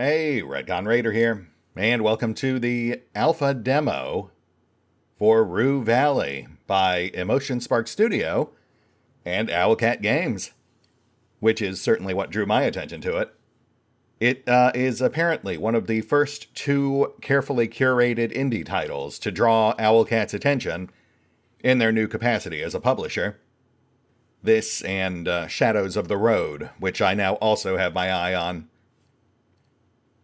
Hey, RetconRaider here, and welcome to the alpha demo for Rue Valley by Emotion Spark Studio and Owlcat Games, which is certainly what drew my attention to it. It is apparently one of the first two carefully curated indie titles to draw Owlcat's attention in their new capacity as a publisher. This and Shadows of the Road, which I now also have my eye on.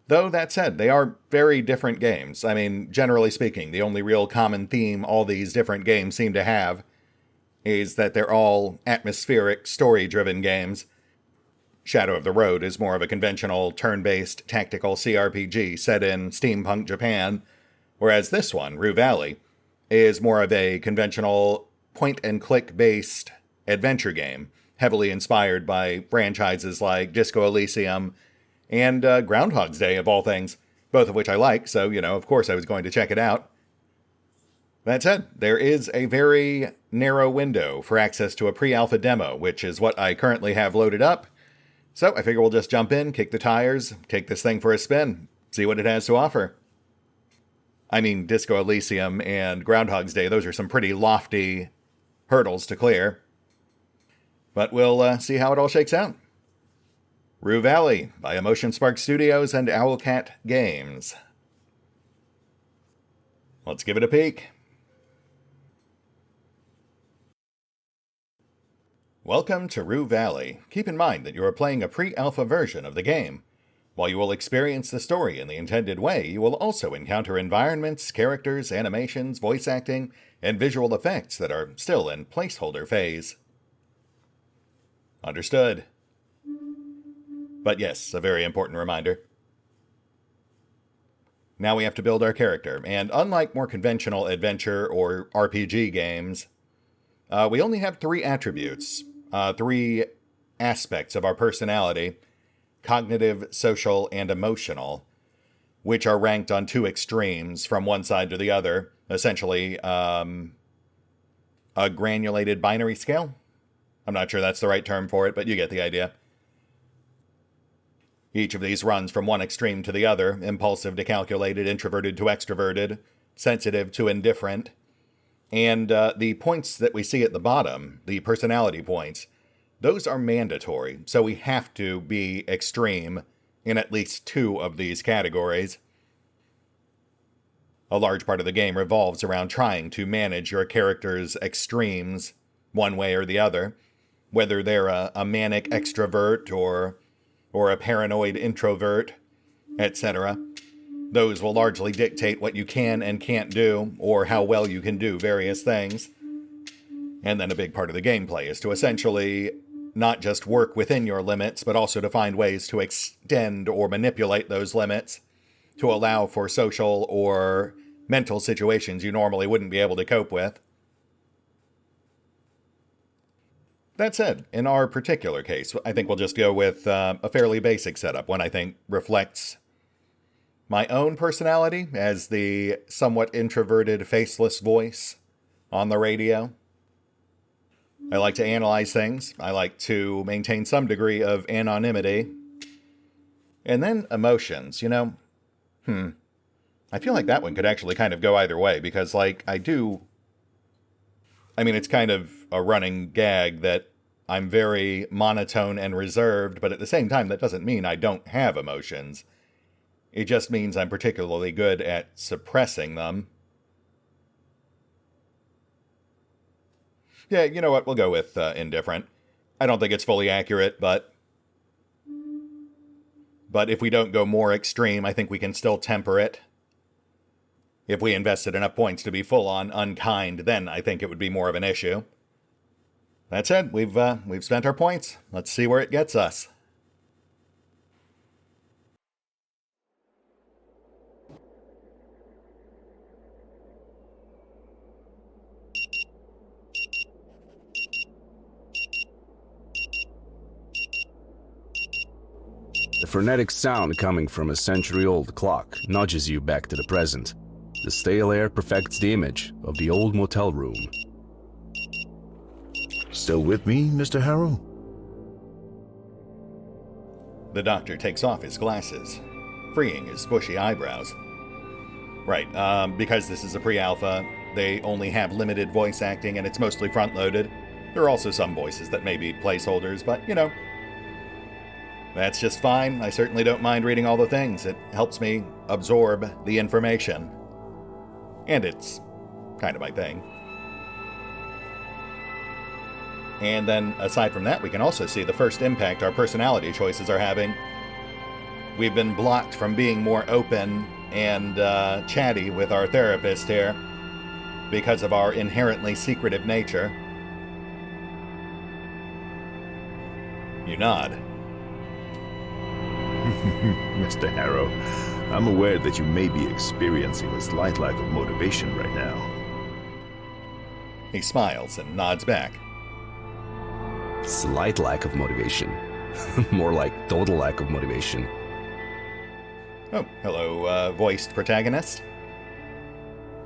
Though, that said, they are very different games. I mean, generally speaking, the only real common theme all these different games seem to have is that they're all atmospheric, story-driven games. Shadow of the Road is more of a conventional, turn-based, tactical CRPG set in steampunk Japan, whereas this one, Rue Valley, is more of a conventional, point-and-click-based adventure game, heavily inspired by franchises like Disco Elysium and Groundhog's Day, of all things, both of which I like, so, of course I was going to check it out. That said, there is a very narrow window for access to a pre-alpha demo, which is what I currently have loaded up, so I figure we'll just jump in, kick the tires, take this thing for a spin, see what it has to offer. I mean, Disco Elysium and Groundhog's Day, those are some pretty lofty hurdles to clear. But we'll see how it all shakes out. Rue Valley by Emotion Spark Studios and Owlcat Games. Let's give it a peek. Welcome to Rue Valley. Keep in mind that you are playing a pre-alpha version of the game. While you will experience the story in the intended way, you will also encounter environments, characters, animations, voice acting, and visual effects that are still in placeholder phase. Understood. But yes, a very important reminder. Now we have to build our character, and unlike more conventional adventure or RPG games, we only have three attributes, three aspects of our personality: cognitive, social, and emotional, which are ranked on two extremes from one side to the other, essentially a granulated binary scale. I'm not sure that's the right term for it, but you get the idea. Each of these runs from one extreme to the other: impulsive to calculated, introverted to extroverted, sensitive to indifferent. And the points that we see at the bottom, the personality points, those are mandatory, so we have to be extreme in at least two of these categories. A large part of the game revolves around trying to manage your character's extremes one way or the other, whether they're a manic extrovert or a paranoid introvert, etc. Those will largely dictate what you can and can't do, or how well you can do various things. And then a big part of the gameplay is to essentially not just work within your limits, but also to find ways to extend or manipulate those limits to allow for social or mental situations you normally wouldn't be able to cope with. That said, in our particular case, I think we'll just go with a fairly basic setup, one I think reflects my own personality as the somewhat introverted, faceless voice on the radio. I like to analyze things. I like to maintain some degree of anonymity. And then emotions, I feel like that one could actually kind of go either way, because, it's kind of a running gag that I'm very monotone and reserved, but at the same time, that doesn't mean I don't have emotions. It just means I'm particularly good at suppressing them. Yeah, you know what? We'll go with indifferent. I don't think it's fully accurate, but if we don't go more extreme, I think we can still temper it. If we invested enough points to be full-on unkind, then I think it would be more of an issue. That said, we've spent our points. Let's see where it gets us. The frenetic sound coming from a century-old clock nudges you back to the present. The stale air perfects the image of the old motel room. Still with me, Mr. Harrow? The doctor takes off his glasses. freeing his bushy eyebrows. Right, because this is a pre-alpha, they only have limited voice acting and it's mostly front-loaded. There are also some voices that may be placeholders, but, you know, that's just fine. I certainly don't mind reading all the things. It helps me absorb the information. And it's kind of my thing. And then, aside from that, we can also see the first impact our personality choices are having. We've been blocked from being more open and chatty with our therapist here because of our inherently secretive nature. You nod. Mr. Harrow, I'm aware that you may be experiencing a slight lack of motivation right now. He smiles and nods back. Slight lack of motivation. More like total lack of motivation. Oh, hello, voiced protagonist.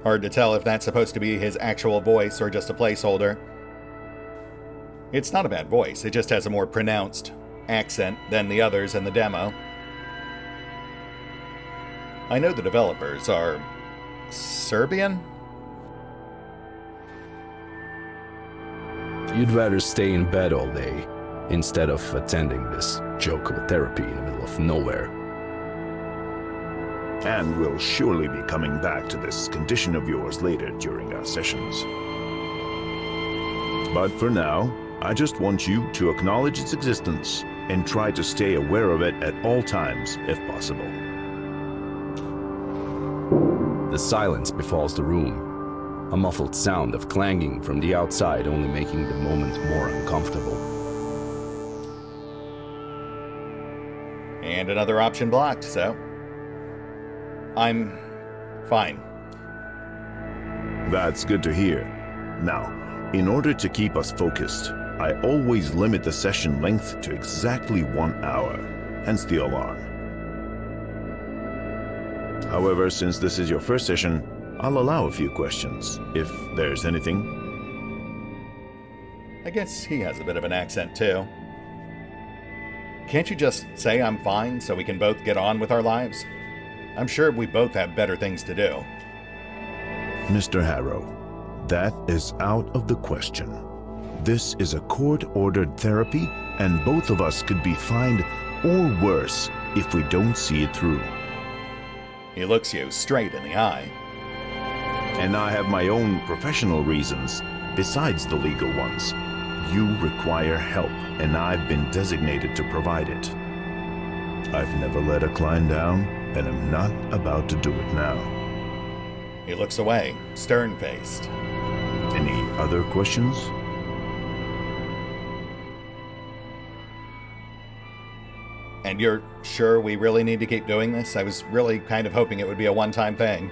Hard to tell if that's supposed to be his actual voice or just a placeholder. It's not a bad voice, it just has a more pronounced accent than the others in the demo. I know the developers are Serbian? You'd rather stay in bed all day instead of attending this joke of a therapy in the middle of nowhere. And we'll surely be coming back to this condition of yours later during our sessions. But for now, I just want you to acknowledge its existence and try to stay aware of it at all times, if possible. The silence befalls the room. A muffled sound of clanging from the outside only making the moment more uncomfortable. And another option blocked, so I'm fine. That's good to hear. Now, in order to keep us focused, I always limit the session length to exactly 1 hour, hence the alarm. However, since this is your first session, I'll allow a few questions, if there's anything. I guess he has a bit of an accent, too. Can't you just say I'm fine so we can both get on with our lives? I'm sure we both have better things to do. Mr. Harrow, that is out of the question. This is a court-ordered therapy, and both of us could be fined or worse if we don't see it through. He looks you straight in the eye. And I have my own professional reasons, besides the legal ones. You require help, and I've been designated to provide it. I've never let a client down, and I'm not about to do it now. He looks away, stern-faced. Any other questions? And you're sure we really need to keep doing this? I was really kind of hoping it would be a one-time thing.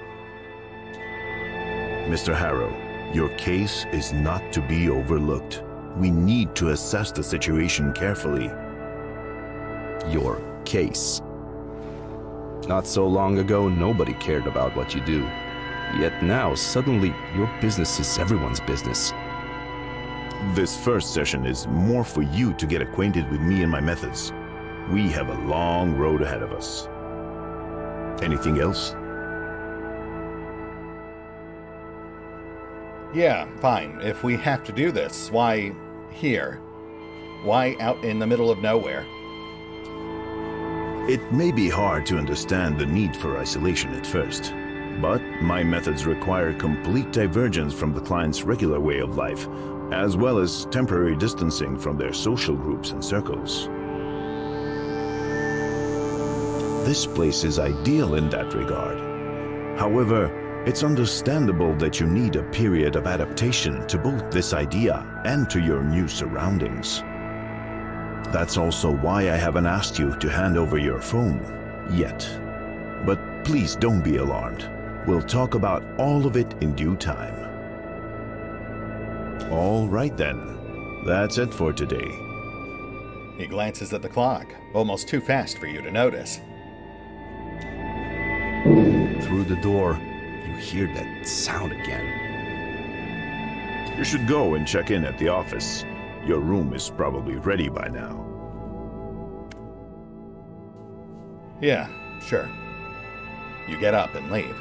Mr. Harrow, your case is not to be overlooked. We need to assess the situation carefully. Your case. Not so long ago, nobody cared about what you do. Yet now, suddenly, your business is everyone's business. This first session is more for you to get acquainted with me and my methods. We have a long road ahead of us. Anything else? Yeah, fine. If we have to do this, why here? Why out in the middle of nowhere? It may be hard to understand the need for isolation at first, but my methods require complete divergence from the client's regular way of life, as well as temporary distancing from their social groups and circles. This place is ideal in that regard. However, it's understandable that you need a period of adaptation to both this idea and to your new surroundings. That's also why I haven't asked you to hand over your phone yet. But please don't be alarmed. We'll talk about all of it in due time. All right then. That's it for today. He glances at the clock, almost too fast for you to notice. Through the door, you hear that sound again. You should go and check in at the office. Your room is probably ready by now. Yeah, sure. You get up and leave.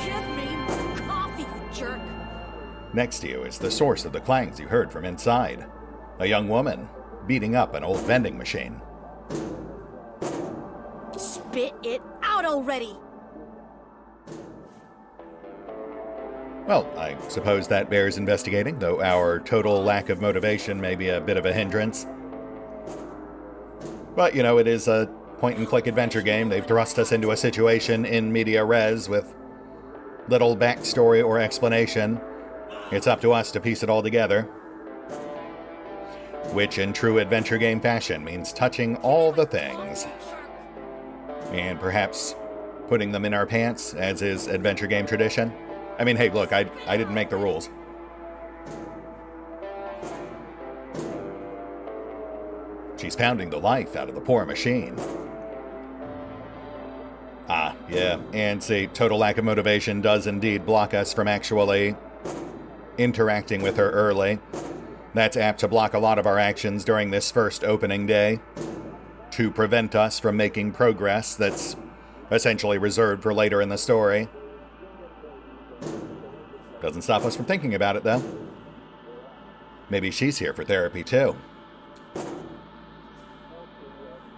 Give me my coffee, you jerk! Next to you is the source of the clangs you heard from inside. A young woman beating up an old vending machine. Spit it out already! Well, I suppose that bears investigating, though our total lack of motivation may be a bit of a hindrance. But, you know, it is a point-and-click adventure game. They've thrust us into a situation in media res with little backstory or explanation. It's up to us to piece it all together. Which, in true adventure game fashion, means touching all the things. And perhaps putting them in our pants, as is adventure game tradition. I mean, hey, look, I didn't make the rules. She's pounding the life out of the poor machine. Ah, yeah, and see, total lack of motivation does indeed block us from actually interacting with her early. That's apt to block a lot of our actions during this first opening day, to prevent us from making progress that's essentially reserved for later in the story. Doesn't stop us from thinking about it, though. Maybe she's here for therapy, too.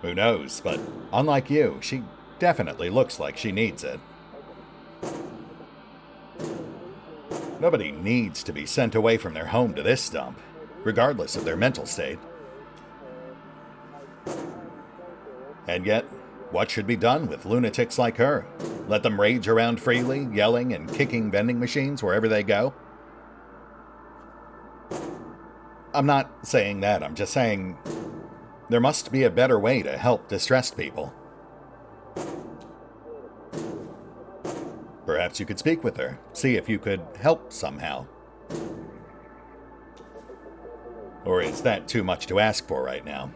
Who knows, but unlike you, she definitely looks like she needs it. Nobody needs to be sent away from their home to this dump, regardless of their mental state. And yet, what should be done with lunatics like her? Let them rage around freely, yelling and kicking vending machines wherever they go? I'm not saying that, I'm just saying there must be a better way to help distressed people. Perhaps you could speak with her, see if you could help somehow. Or is that too much to ask for right now?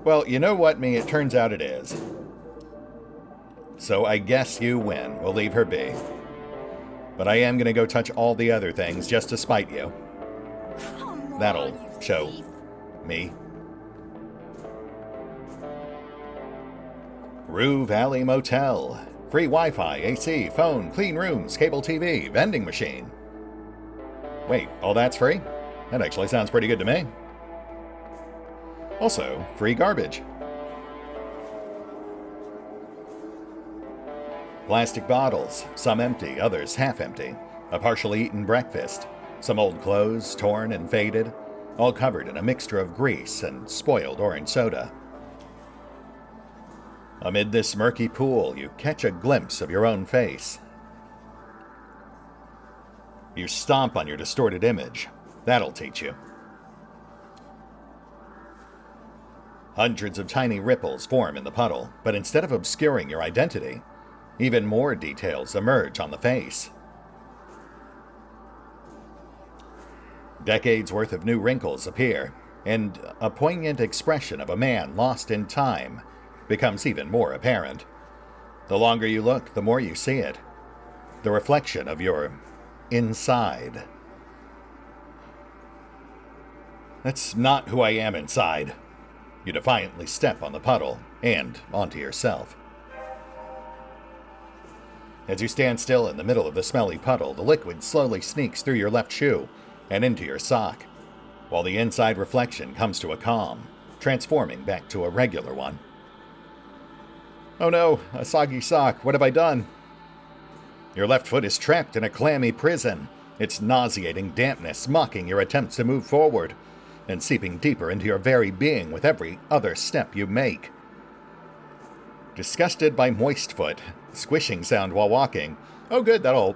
Well, you know what, me? It turns out it is. So I guess you win. We'll leave her be. But I am going to go touch all the other things just to spite you. That'll show me. Rue Valley Motel. Free Wi-Fi, AC, phone, clean rooms, cable TV, vending machine. Wait, all that's free? That actually sounds pretty good to me. Also, free garbage. Plastic bottles, some empty, others half empty. A partially eaten breakfast. Some old clothes, torn and faded, all covered in a mixture of grease and spoiled orange soda. Amid this murky pool, you catch a glimpse of your own face. You stomp on your distorted image. That'll teach you. Hundreds of tiny ripples form in the puddle, but instead of obscuring your identity, even more details emerge on the face. Decades worth of new wrinkles appear, and a poignant expression of a man lost in time becomes even more apparent. The longer you look, the more you see it. The reflection of your inside. That's not who I am inside. You defiantly step on the puddle and onto yourself. As you stand still in the middle of the smelly puddle, the liquid slowly sneaks through your left shoe and into your sock, while the inside reflection comes to a calm, transforming back to a regular one. Oh no, a soggy sock. What have I done? Your left foot is trapped in a clammy prison, its nauseating dampness mocking your attempts to move forward, and seeping deeper into your very being with every other step you make. Disgusted by moist foot, squishing sound while walking. Oh good, that'll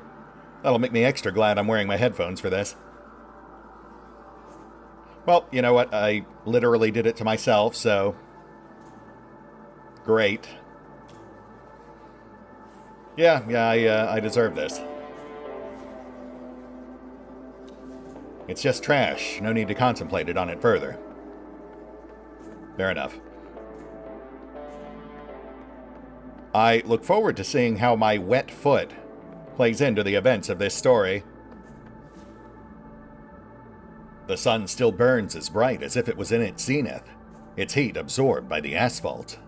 make me extra glad I'm wearing my headphones for this. Well, you know what? I literally did it to myself, so great. Yeah, I deserve this. It's just trash. No need to contemplate it on it further. Fair enough. I look forward to seeing how my wet foot plays into the events of this story. The sun still burns as bright as if it was in its zenith, its heat absorbed by the asphalt.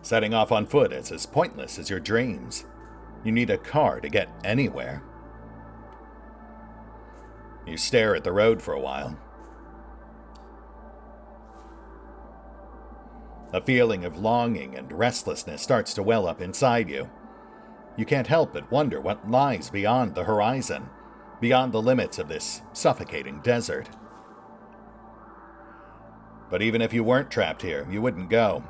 Setting off on foot is as pointless as your dreams. You need a car to get anywhere. You stare at the road for a while. A feeling of longing and restlessness starts to well up inside you. You can't help but wonder what lies beyond the horizon, beyond the limits of this suffocating desert. But even if you weren't trapped here, you wouldn't go.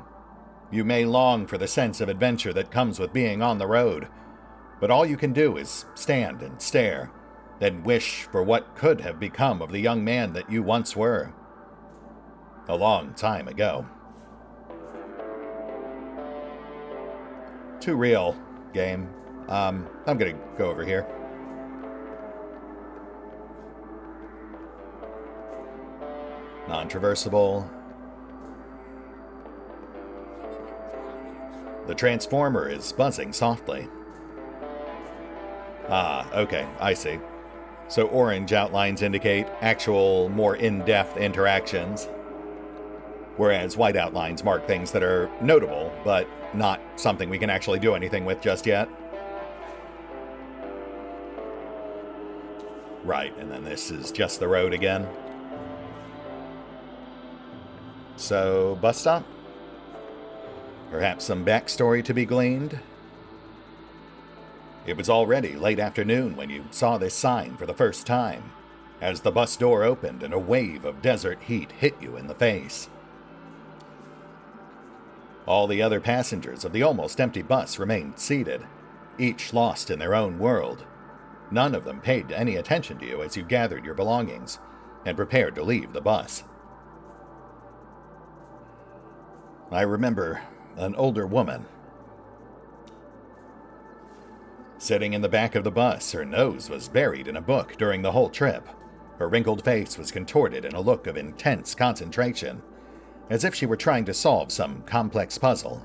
You may long for the sense of adventure that comes with being on the road, but all you can do is stand and stare, then wish for what could have become of the young man that you once were. A long time ago. Too real, game. I'm gonna go over here. Non-traversable. The transformer is buzzing softly. Ah, okay, I see. So orange outlines indicate actual, more in-depth interactions, whereas white outlines mark things that are notable, but not something we can actually do anything with just yet. Right, and then this is just the road again. So, bus stop? Perhaps some backstory to be gleaned? It was already late afternoon when you saw this sign for the first time, as the bus door opened and a wave of desert heat hit you in the face. All the other passengers of the almost empty bus remained seated, each lost in their own world. None of them paid any attention to you as you gathered your belongings and prepared to leave the bus. I remember an older woman. Sitting in the back of the bus, her nose was buried in a book during the whole trip. Her wrinkled face was contorted in a look of intense concentration, as if she were trying to solve some complex puzzle.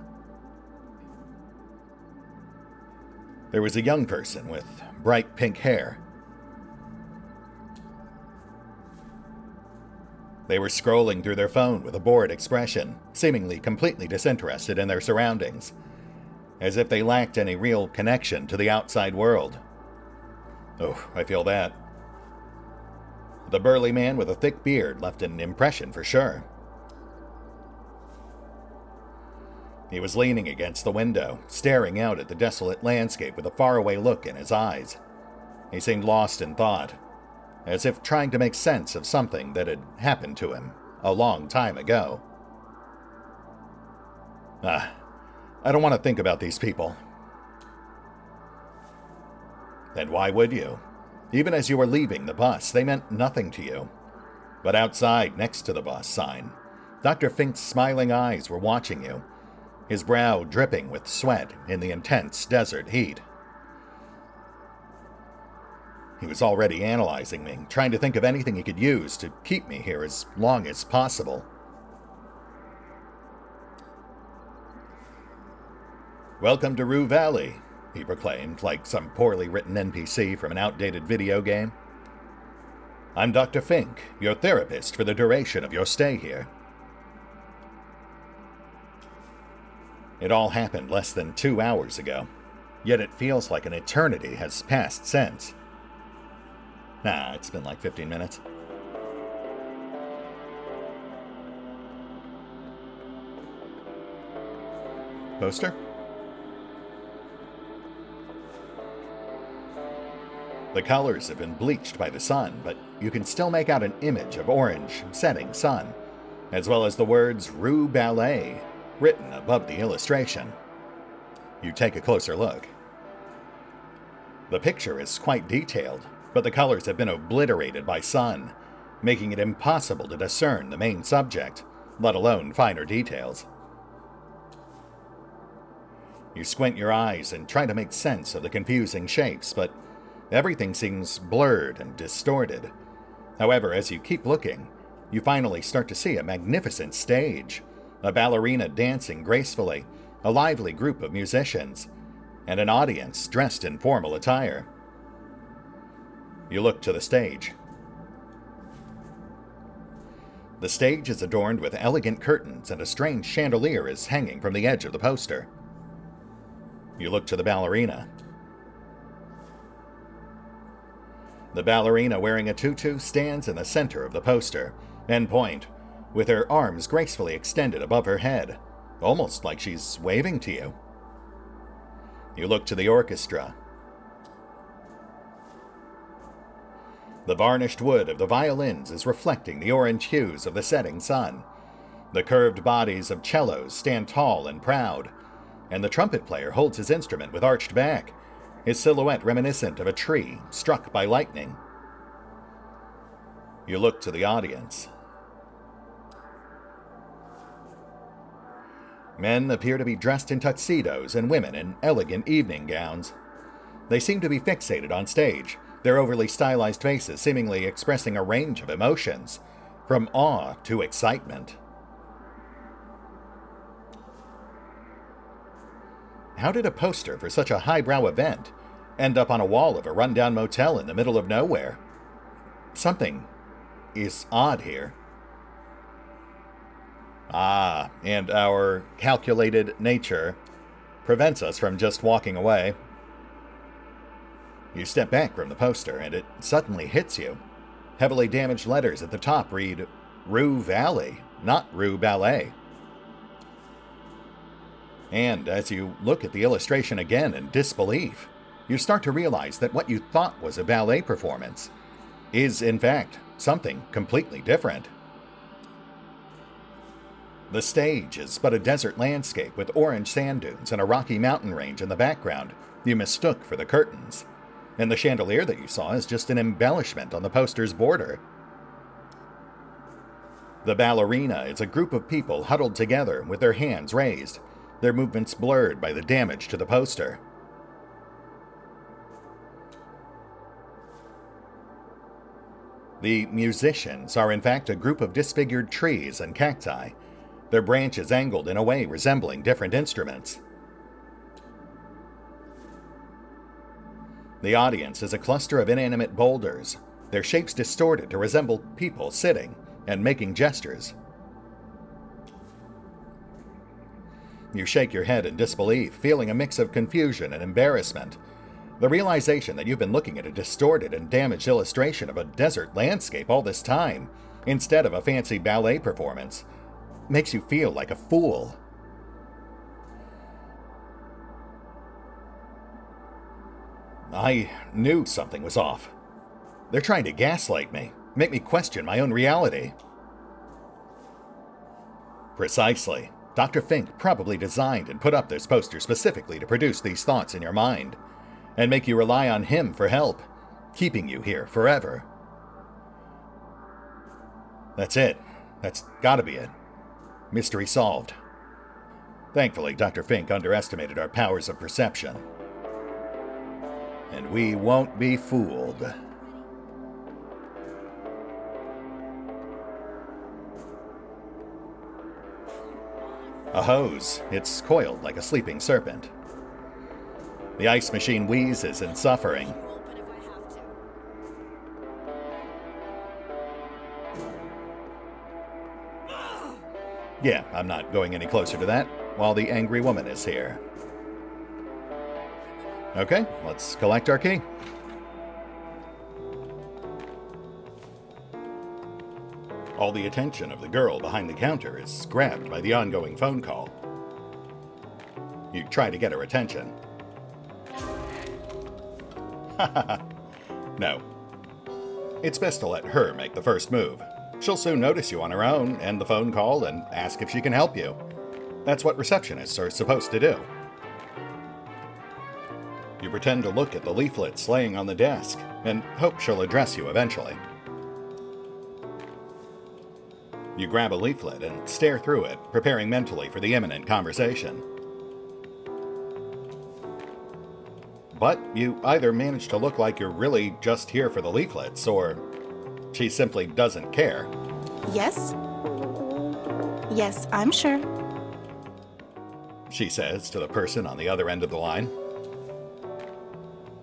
There was a young person with bright pink hair. They were scrolling through their phone with a bored expression, seemingly completely disinterested in their surroundings, as if they lacked any real connection to the outside world. Oh, I feel that. The burly man with a thick beard left an impression for sure. He was leaning against the window, staring out at the desolate landscape with a faraway look in his eyes. He seemed lost in thought, as if trying to make sense of something that had happened to him a long time ago. I don't want to think about these people. And why would you? Even as you were leaving the bus, they meant nothing to you. But outside, next to the bus sign, Dr. Fink's smiling eyes were watching you, his brow dripping with sweat in the intense desert heat. He was already analyzing me, trying to think of anything he could use to keep me here as long as possible. "Welcome to Rue Valley," he proclaimed, like some poorly written NPC from an outdated video game. "I'm Dr. Fink, your therapist for the duration of your stay here." It all happened less than 2 hours ago, yet it feels like an eternity has passed since. Nah, it's been like 15 minutes. Poster? The colors have been bleached by the sun, but you can still make out an image of orange setting sun, as well as the words Rue Valley written above the illustration. You take a closer look. The picture is quite detailed, but the colors have been obliterated by sun, making it impossible to discern the main subject, let alone finer details. You squint your eyes and try to make sense of the confusing shapes, but everything seems blurred and distorted. However, as you keep looking, you finally start to see a magnificent stage, a ballerina dancing gracefully, a lively group of musicians, and an audience dressed in formal attire. You look to the stage. The stage is adorned with elegant curtains, and a strange chandelier is hanging from the edge of the poster. You look to the ballerina. The ballerina wearing a tutu stands in the center of the poster, and point, with her arms gracefully extended above her head, almost like she's waving to you. You look to the orchestra. The varnished wood of the violins is reflecting the orange hues of the setting sun. The curved bodies of cellos stand tall and proud, and the trumpet player holds his instrument with arched back, his silhouette reminiscent of a tree struck by lightning. You look to the audience. Men appear to be dressed in tuxedos and women in elegant evening gowns. They seem to be fixated on stage, their overly stylized faces seemingly expressing a range of emotions, from awe to excitement. How did a poster for such a highbrow event end up on a wall of a rundown motel in the middle of nowhere? Something is odd here. Ah, and our calculated nature prevents us from just walking away. You step back from the poster, and it suddenly hits you. Heavily damaged letters at the top read, Rue Valley, not Rue Ballet. And as you look at the illustration again in disbelief, you start to realize that what you thought was a ballet performance is, in fact, something completely different. The stage is but a desert landscape with orange sand dunes and a rocky mountain range in the background you mistook for the curtains, and the chandelier that you saw is just an embellishment on the poster's border. The ballerina is a group of people huddled together with their hands raised, their movements blurred by the damage to the poster. The musicians are in fact a group of disfigured trees and cacti, their branches angled in a way resembling different instruments. The audience is a cluster of inanimate boulders, their shapes distorted to resemble people sitting and making gestures. You shake your head in disbelief, feeling a mix of confusion and embarrassment. The realization that you've been looking at a distorted and damaged illustration of a desert landscape all this time, instead of a fancy ballet performance, makes you feel like a fool. I knew something was off. They're trying to gaslight me, make me question my own reality. Precisely. Dr. Fink probably designed and put up this poster specifically to produce these thoughts in your mind, and make you rely on him for help, keeping you here forever. That's it. That's gotta be it. Mystery solved. Thankfully, Dr. Fink underestimated our powers of perception. And we won't be fooled. A hose. It's coiled like a sleeping serpent. The ice machine wheezes in suffering. Yeah, I'm not going any closer to that while the angry woman is here. Okay, let's collect our key. All the attention of the girl behind the counter is grabbed by the ongoing phone call. You try to get her attention. No. It's best to let her make the first move. She'll soon notice you on her own, end the phone call, and ask if she can help you. That's what receptionists are supposed to do. You pretend to look at the leaflets laying on the desk, and hope she'll address you eventually. You grab a leaflet and stare through it, preparing mentally for the imminent conversation. But you either manage to look like you're really just here for the leaflets, or she simply doesn't care. Yes? Yes, I'm sure. She says to the person on the other end of the line.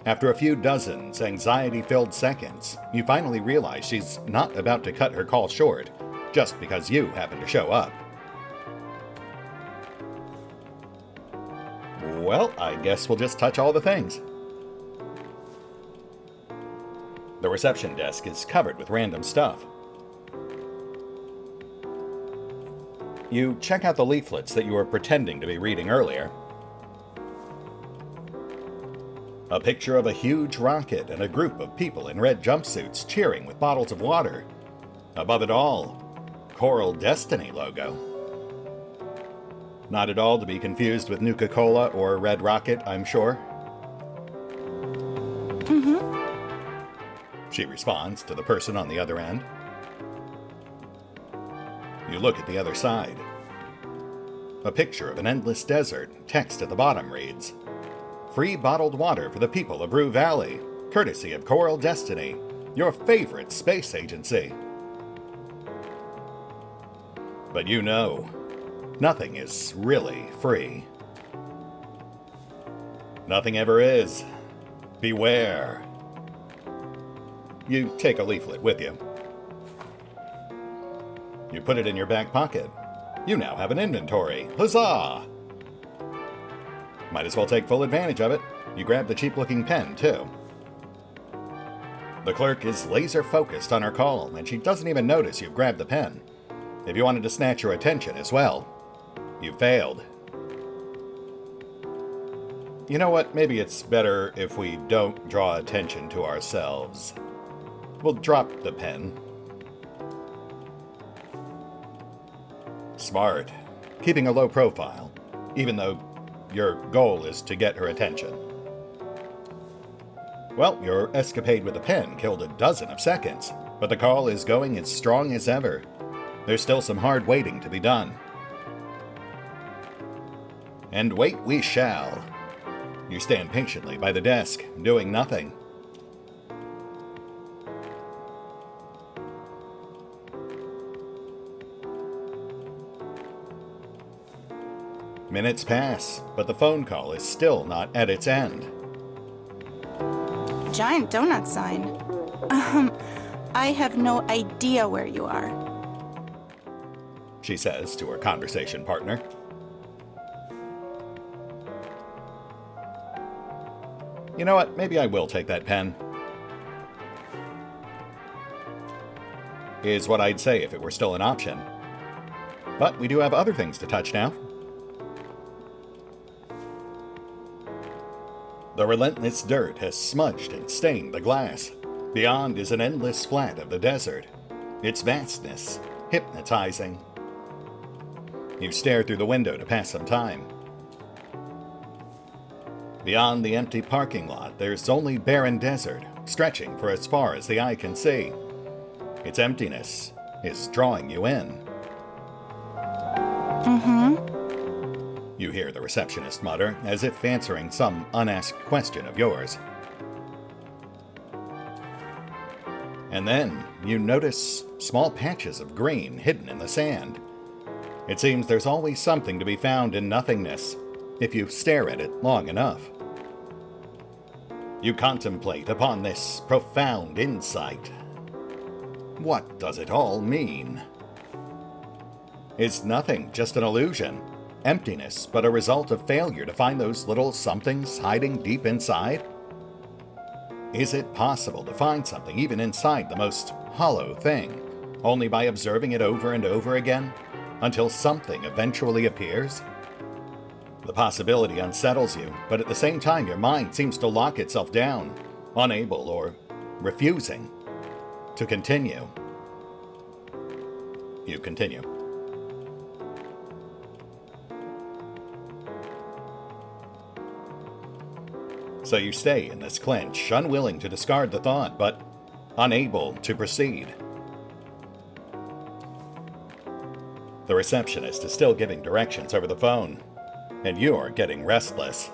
After a few dozens anxiety-filled seconds, you finally realize she's not about to cut her call short just because you happen to show up. Well, I guess we'll just touch all the things. The reception desk is covered with random stuff. You check out the leaflets that you were pretending to be reading earlier. A picture of a huge rocket and a group of people in red jumpsuits cheering with bottles of water. Above it all, Coral Destiny logo. Not at all to be confused with Nuka-Cola or Red Rocket, I'm sure. She responds to the person on the other end. You look at the other side. A picture of an endless desert. Text at the bottom reads, "Free bottled water for the people of Rue Valley, courtesy of Coral Destiny, your favorite space agency." But you know, nothing is really free. Nothing ever is. Beware. You take a leaflet with you. You put it in your back pocket. You now have an inventory. Huzzah! Might as well take full advantage of it. You grab the cheap-looking pen, too. The clerk is laser-focused on her call, and she doesn't even notice you've grabbed the pen. If you wanted to snatch her attention as well, you failed. You know what? Maybe it's better if we don't draw attention to ourselves. We'll drop the pen. Smart. Keeping a low profile, even though your goal is to get her attention. Well, your escapade with the pen killed a dozen of seconds, but the call is going as strong as ever. There's still some hard waiting to be done. And wait we shall. You stand patiently by the desk, doing nothing. Minutes pass, but the phone call is still not at its end. Giant donut sign. I have no idea where you are. She says to her conversation partner. You know what? Maybe I will take that pen. Is what I'd say if it were still an option. But we do have other things to touch now. The relentless dirt has smudged and stained the glass. Beyond is an endless flat of the desert. Its vastness, hypnotizing. You stare through the window to pass some time. Beyond the empty parking lot, there's only barren desert, stretching for as far as the eye can see. Its emptiness is drawing you in. You hear the receptionist mutter, as if answering some unasked question of yours. And then you notice small patches of green hidden in the sand. It seems there's always something to be found in nothingness, if you stare at it long enough. You contemplate upon this profound insight. What does it all mean? Is nothing just an illusion? Emptiness but a result of failure to find those little somethings hiding deep inside? Is it possible to find something even inside the most hollow thing, only by observing it over and over again, until something eventually appears? The possibility unsettles you, but at the same time your mind seems to lock itself down, unable or refusing to continue. You continue. So you stay in this clinch, unwilling to discard the thought, but unable to proceed. The receptionist is still giving directions over the phone, and you're getting restless.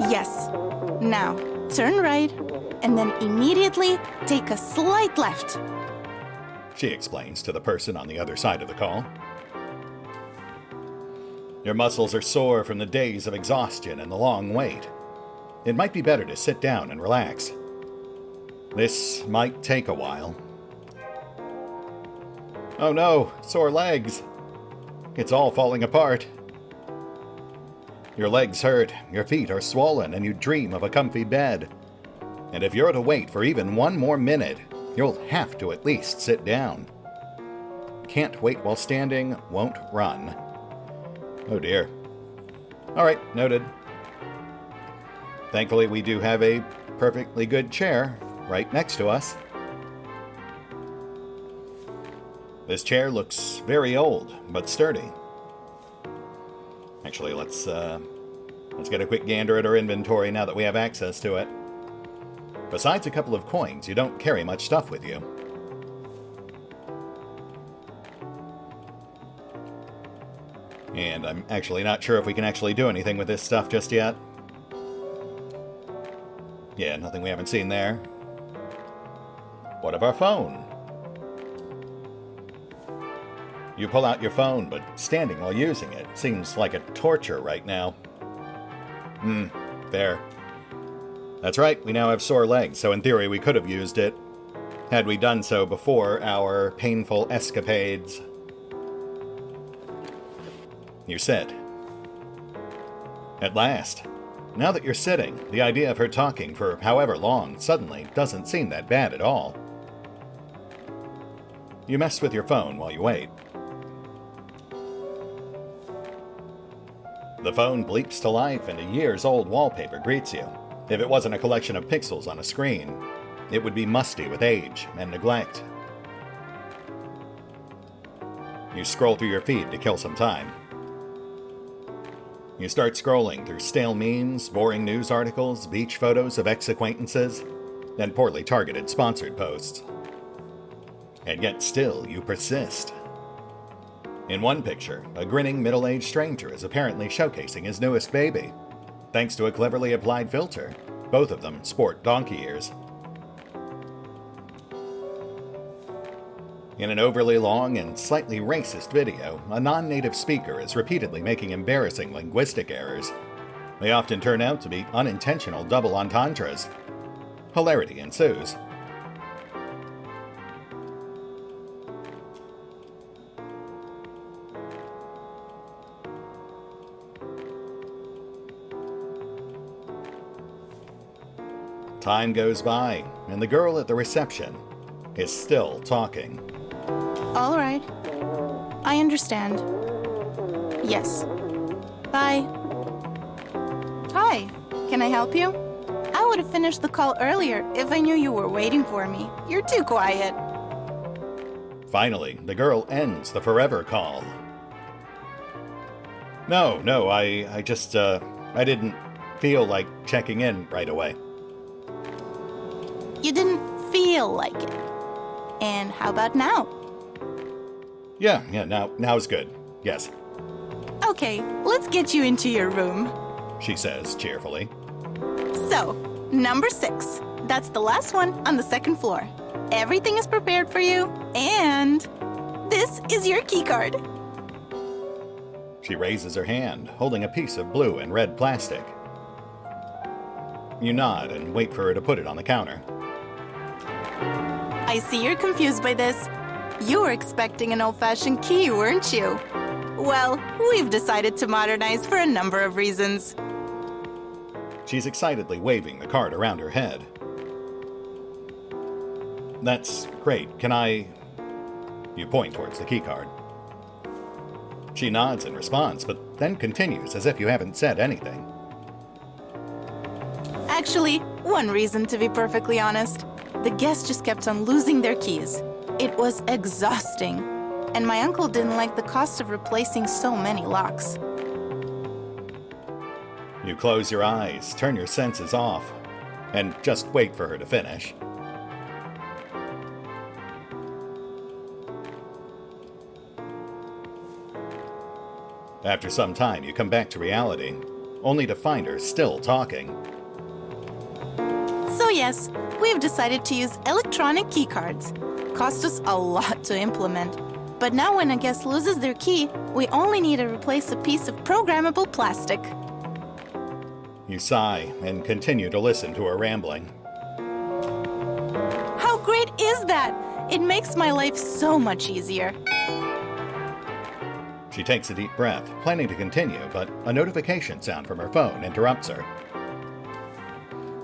Yes. Now, turn right, and then immediately take a slight left. She explains to the person on the other side of the call. Your muscles are sore from the days of exhaustion and the long wait. it might be better to sit down and relax. This might take a while. Oh no, sore legs. It's all falling apart. Your legs hurt, your feet are swollen, and you dream of a comfy bed. And if you're to wait for even one more minute, you'll have to at least sit down. Can't wait while standing, won't run. Oh dear. Alright, noted. Thankfully, we do have a perfectly good chair right next to us. This chair looks very old, but sturdy. Actually, let's get a quick gander at our inventory now that we have access to it. Besides a couple of coins, you don't carry much stuff with you. And I'm actually not sure if we can actually do anything with this stuff just yet. Yeah, nothing we haven't seen there. What of our phone? You pull out your phone, but standing while using it seems like a torture right now. There. That's right, we now have sore legs, so in theory we could have used it had we done so before our painful escapades. You sit. At last. Now that you're sitting, the idea of her talking for however long suddenly doesn't seem that bad at all. You mess with your phone while you wait. The phone bleeps to life and a years-old wallpaper greets you. If it wasn't a collection of pixels on a screen, it would be musty with age and neglect. You scroll through your feed to kill some time. You start scrolling through stale memes, boring news articles, beach photos of ex-acquaintances, and poorly targeted sponsored posts. And yet still, you persist. In one picture, a grinning middle-aged stranger is apparently showcasing his newest baby. Thanks to a cleverly applied filter, both of them sport donkey ears. In an overly long and slightly racist video, a non-native speaker is repeatedly making embarrassing linguistic errors. They often turn out to be unintentional double entendres. Hilarity ensues. Time goes by, and the girl at the reception is still talking. All right. I understand. Yes. Bye. Hi. Can I help you? I would have finished the call earlier if I knew you were waiting for me. You're too quiet. Finally, the girl ends the forever call. No, I just, I didn't feel like checking in right away. You didn't feel like it. And how about now? Yeah, now's good. Yes, Okay, let's get you into your room. she says cheerfully. So, number 6. That's the last one on the second floor. Everything is prepared for you, and this is your keycard. She raises her hand, holding a piece of blue and red plastic. You nod and wait for her to put it on the counter. I see you're confused by this. You were expecting an old-fashioned key, weren't you? Well, we've decided to modernize for a number of reasons. She's excitedly waving the card around her head. That's great. Can I... You point towards the keycard. She nods in response, but then continues as if you haven't said anything. Actually, one reason, to be perfectly honest. The guests just kept on losing their keys. It was exhausting. And my uncle didn't like the cost of replacing so many locks. You close your eyes, turn your senses off, and just wait for her to finish. After some time, you come back to reality, only to find her still talking. So yes, we've decided to use electronic keycards. Cost us a lot to implement. But now when a guest loses their key, we only need to replace a piece of programmable plastic. You sigh and continue to listen to her rambling. How great is that? It makes my life so much easier. She takes a deep breath, planning to continue, but a notification sound from her phone interrupts her.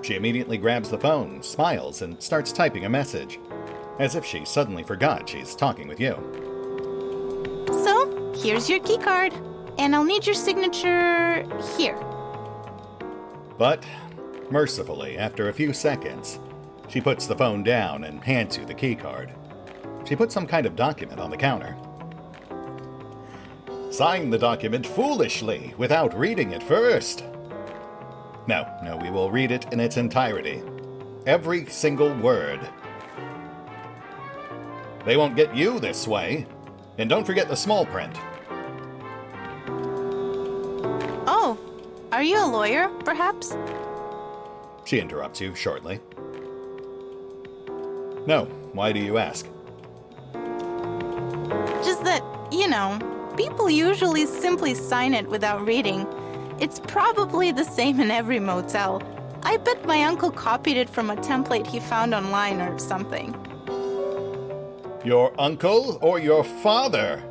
She immediately grabs the phone, smiles, and starts typing a message, as if she suddenly forgot she's talking with you. So, here's your keycard, and I'll need your signature here. But, mercifully, after a few seconds, she puts the phone down and hands you the keycard. She puts some kind of document on the counter. Sign the document foolishly, without reading it first. No, we will read it in its entirety. Every single word. They won't get you this way. And don't forget the small print. Oh, are you a lawyer, perhaps? She interrupts you shortly. No, why do you ask? Just that, people usually simply sign it without reading. It's probably the same in every motel. I bet my uncle copied it from a template he found online or something. Your uncle or your father?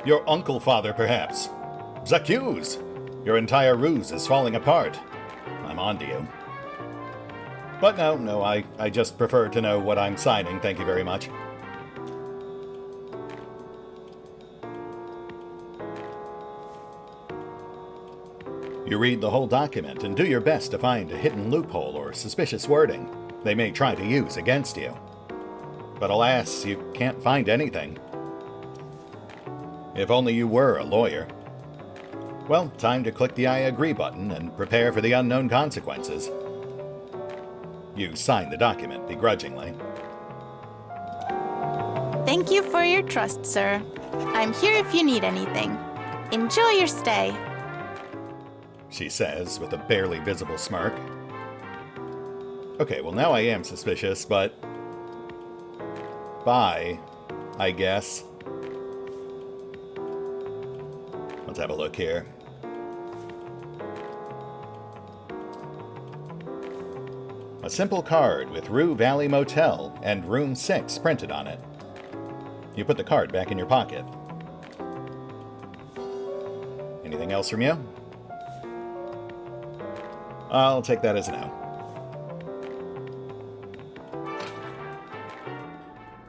Your uncle-father, perhaps. J'accuse! Your entire ruse is falling apart. I'm on to you. But no, I just prefer to know what I'm signing, thank you very much. You read the whole document and do your best to find a hidden loophole or suspicious wording they may try to use against you. But alas, you can't find anything. If only you were a lawyer. Well, time to click the I agree button and prepare for the unknown consequences. You sign the document begrudgingly. Thank you for your trust, sir. I'm here if you need anything. Enjoy your stay. She says with a barely visible smirk. Okay, well now I am suspicious, but... Bye, I guess. Let's have a look here. A simple card with Rue Valley Motel and Room 6 printed on it. You put the card back in your pocket. Anything else from you? I'll take that as a no.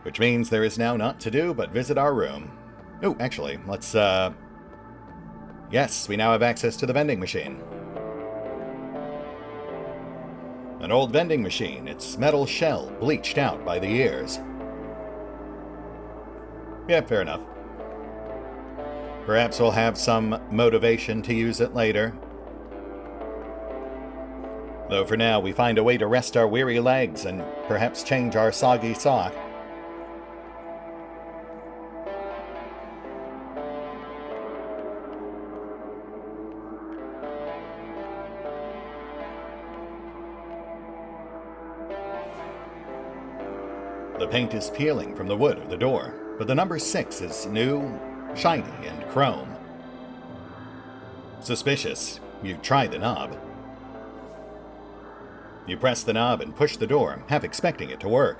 Which means there is now naught to do but visit our room. Oh, actually, let's, Yes, we now have access to the vending machine. An old vending machine, its metal shell bleached out by the years. Yeah, fair enough. Perhaps we'll have some motivation to use it later. Though for now, we find a way to rest our weary legs and perhaps change our soggy sock. The paint is peeling from the wood of the door, but the number 6 is new, shiny, and chrome. Suspicious, you try the knob. You press the knob and push the door, half expecting it to work.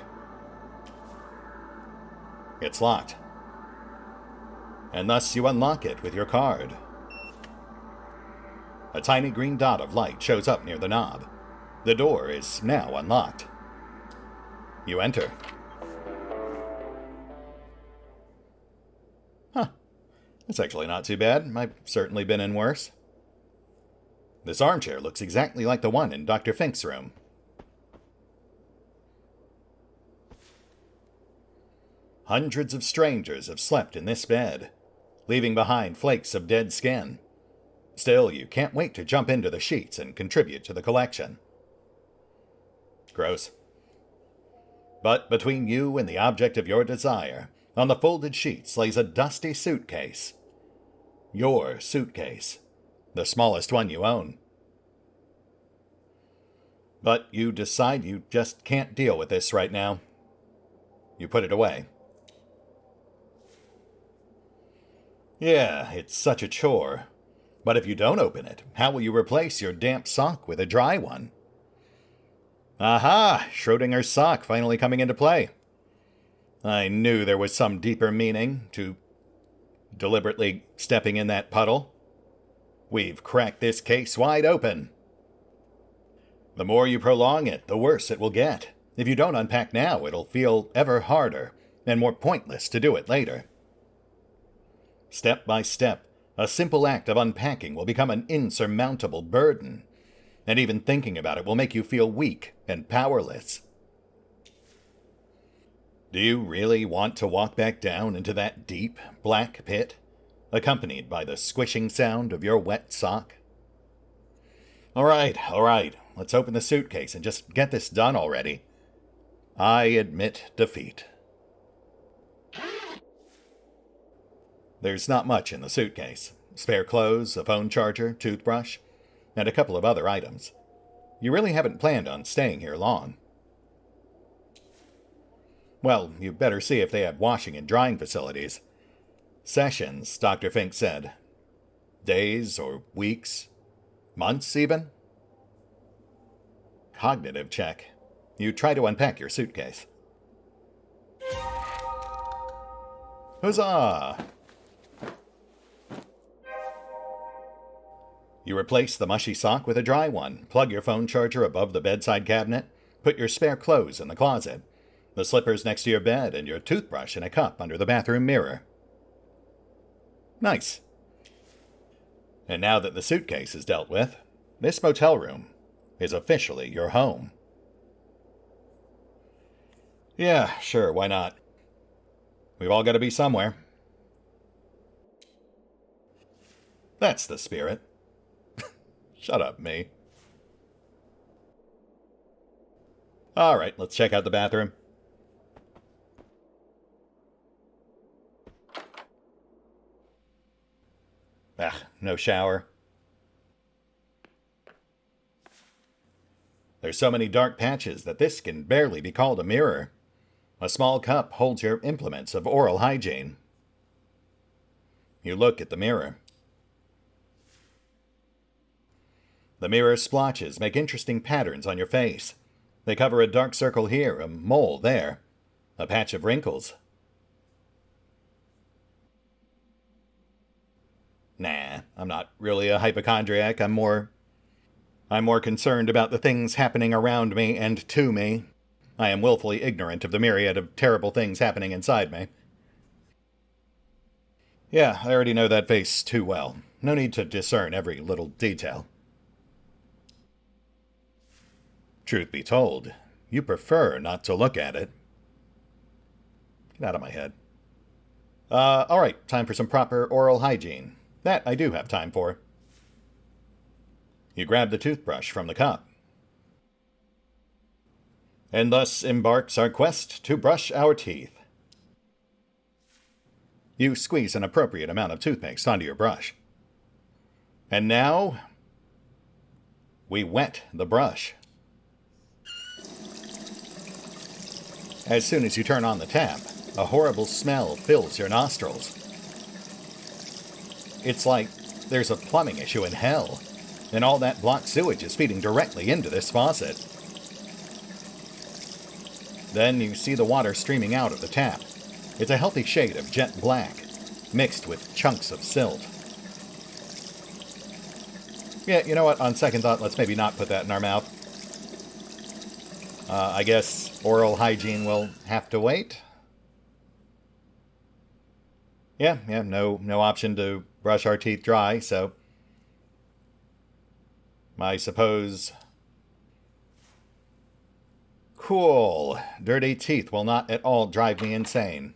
It's locked. And thus you unlock it with your card. A tiny green dot of light shows up near the knob. The door is now unlocked. You enter. Huh. That's actually not too bad. I've certainly been in worse. This armchair looks exactly like the one in Dr. Fink's room. Hundreds of strangers have slept in this bed, leaving behind flakes of dead skin. Still, you can't wait to jump into the sheets and contribute to the collection. Gross. But between you and the object of your desire, on the folded sheets lays a dusty suitcase. Your suitcase. The smallest one you own. But you decide you just can't deal with this right now. You put it away. Yeah, it's such a chore. But if you don't open it, how will you replace your damp sock with a dry one? Aha! Schrodinger's sock finally coming into play. I knew there was some deeper meaning to deliberately stepping in that puddle. We've cracked this case wide open. The more you prolong it, the worse it will get. If you don't unpack now, it'll feel ever harder and more pointless to do it later. Step by step, a simple act of unpacking will become an insurmountable burden, and even thinking about it will make you feel weak and powerless. Do you really want to walk back down into that deep, black pit, accompanied by the squishing sound of your wet sock? All right, let's open the suitcase and just get this done already. I admit defeat. There's not much in the suitcase. Spare clothes, a phone charger, toothbrush, and a couple of other items. You really haven't planned on staying here long. Well, you better see if they have washing and drying facilities. Sessions, Dr. Fink said. Days or weeks? Months, even? Cognitive check. You try to unpack your suitcase. Huzzah! You replace the mushy sock with a dry one, plug your phone charger above the bedside cabinet, put your spare clothes in the closet, the slippers next to your bed, and your toothbrush in a cup under the bathroom mirror. Nice. And now that the suitcase is dealt with, this motel room is officially your home. Yeah, sure, why not? We've all got to be somewhere. That's the spirit. Shut up, me. All right, let's check out the bathroom. No shower. There's so many dark patches that this can barely be called a mirror. A small cup holds your implements of oral hygiene. You look at the mirror. The mirror splotches make interesting patterns on your face. They cover a dark circle here, a mole there, a patch of wrinkles. Nah, I'm not really a hypochondriac. I'm more concerned about the things happening around me and to me. I am willfully ignorant of the myriad of terrible things happening inside me. Yeah, I already know that face too well. No need to discern every little detail. Truth be told, you prefer not to look at it. Get out of my head. Alright, time for some proper oral hygiene. That I do have time for. You grab the toothbrush from the cup. And thus embarks our quest to brush our teeth. You squeeze an appropriate amount of toothpaste onto your brush. And now, we wet the brush. As soon as you turn on the tap, a horrible smell fills your nostrils. It's like there's a plumbing issue in hell, and all that blocked sewage is feeding directly into this faucet. Then you see the water streaming out of the tap. It's a healthy shade of jet black, mixed with chunks of silt. Yeah, you know what? On second thought, let's maybe not put that in our mouth. I guess oral hygiene will have to wait. Yeah, no option to brush our teeth dry, so I suppose. Cool. Dirty teeth will not at all drive me insane.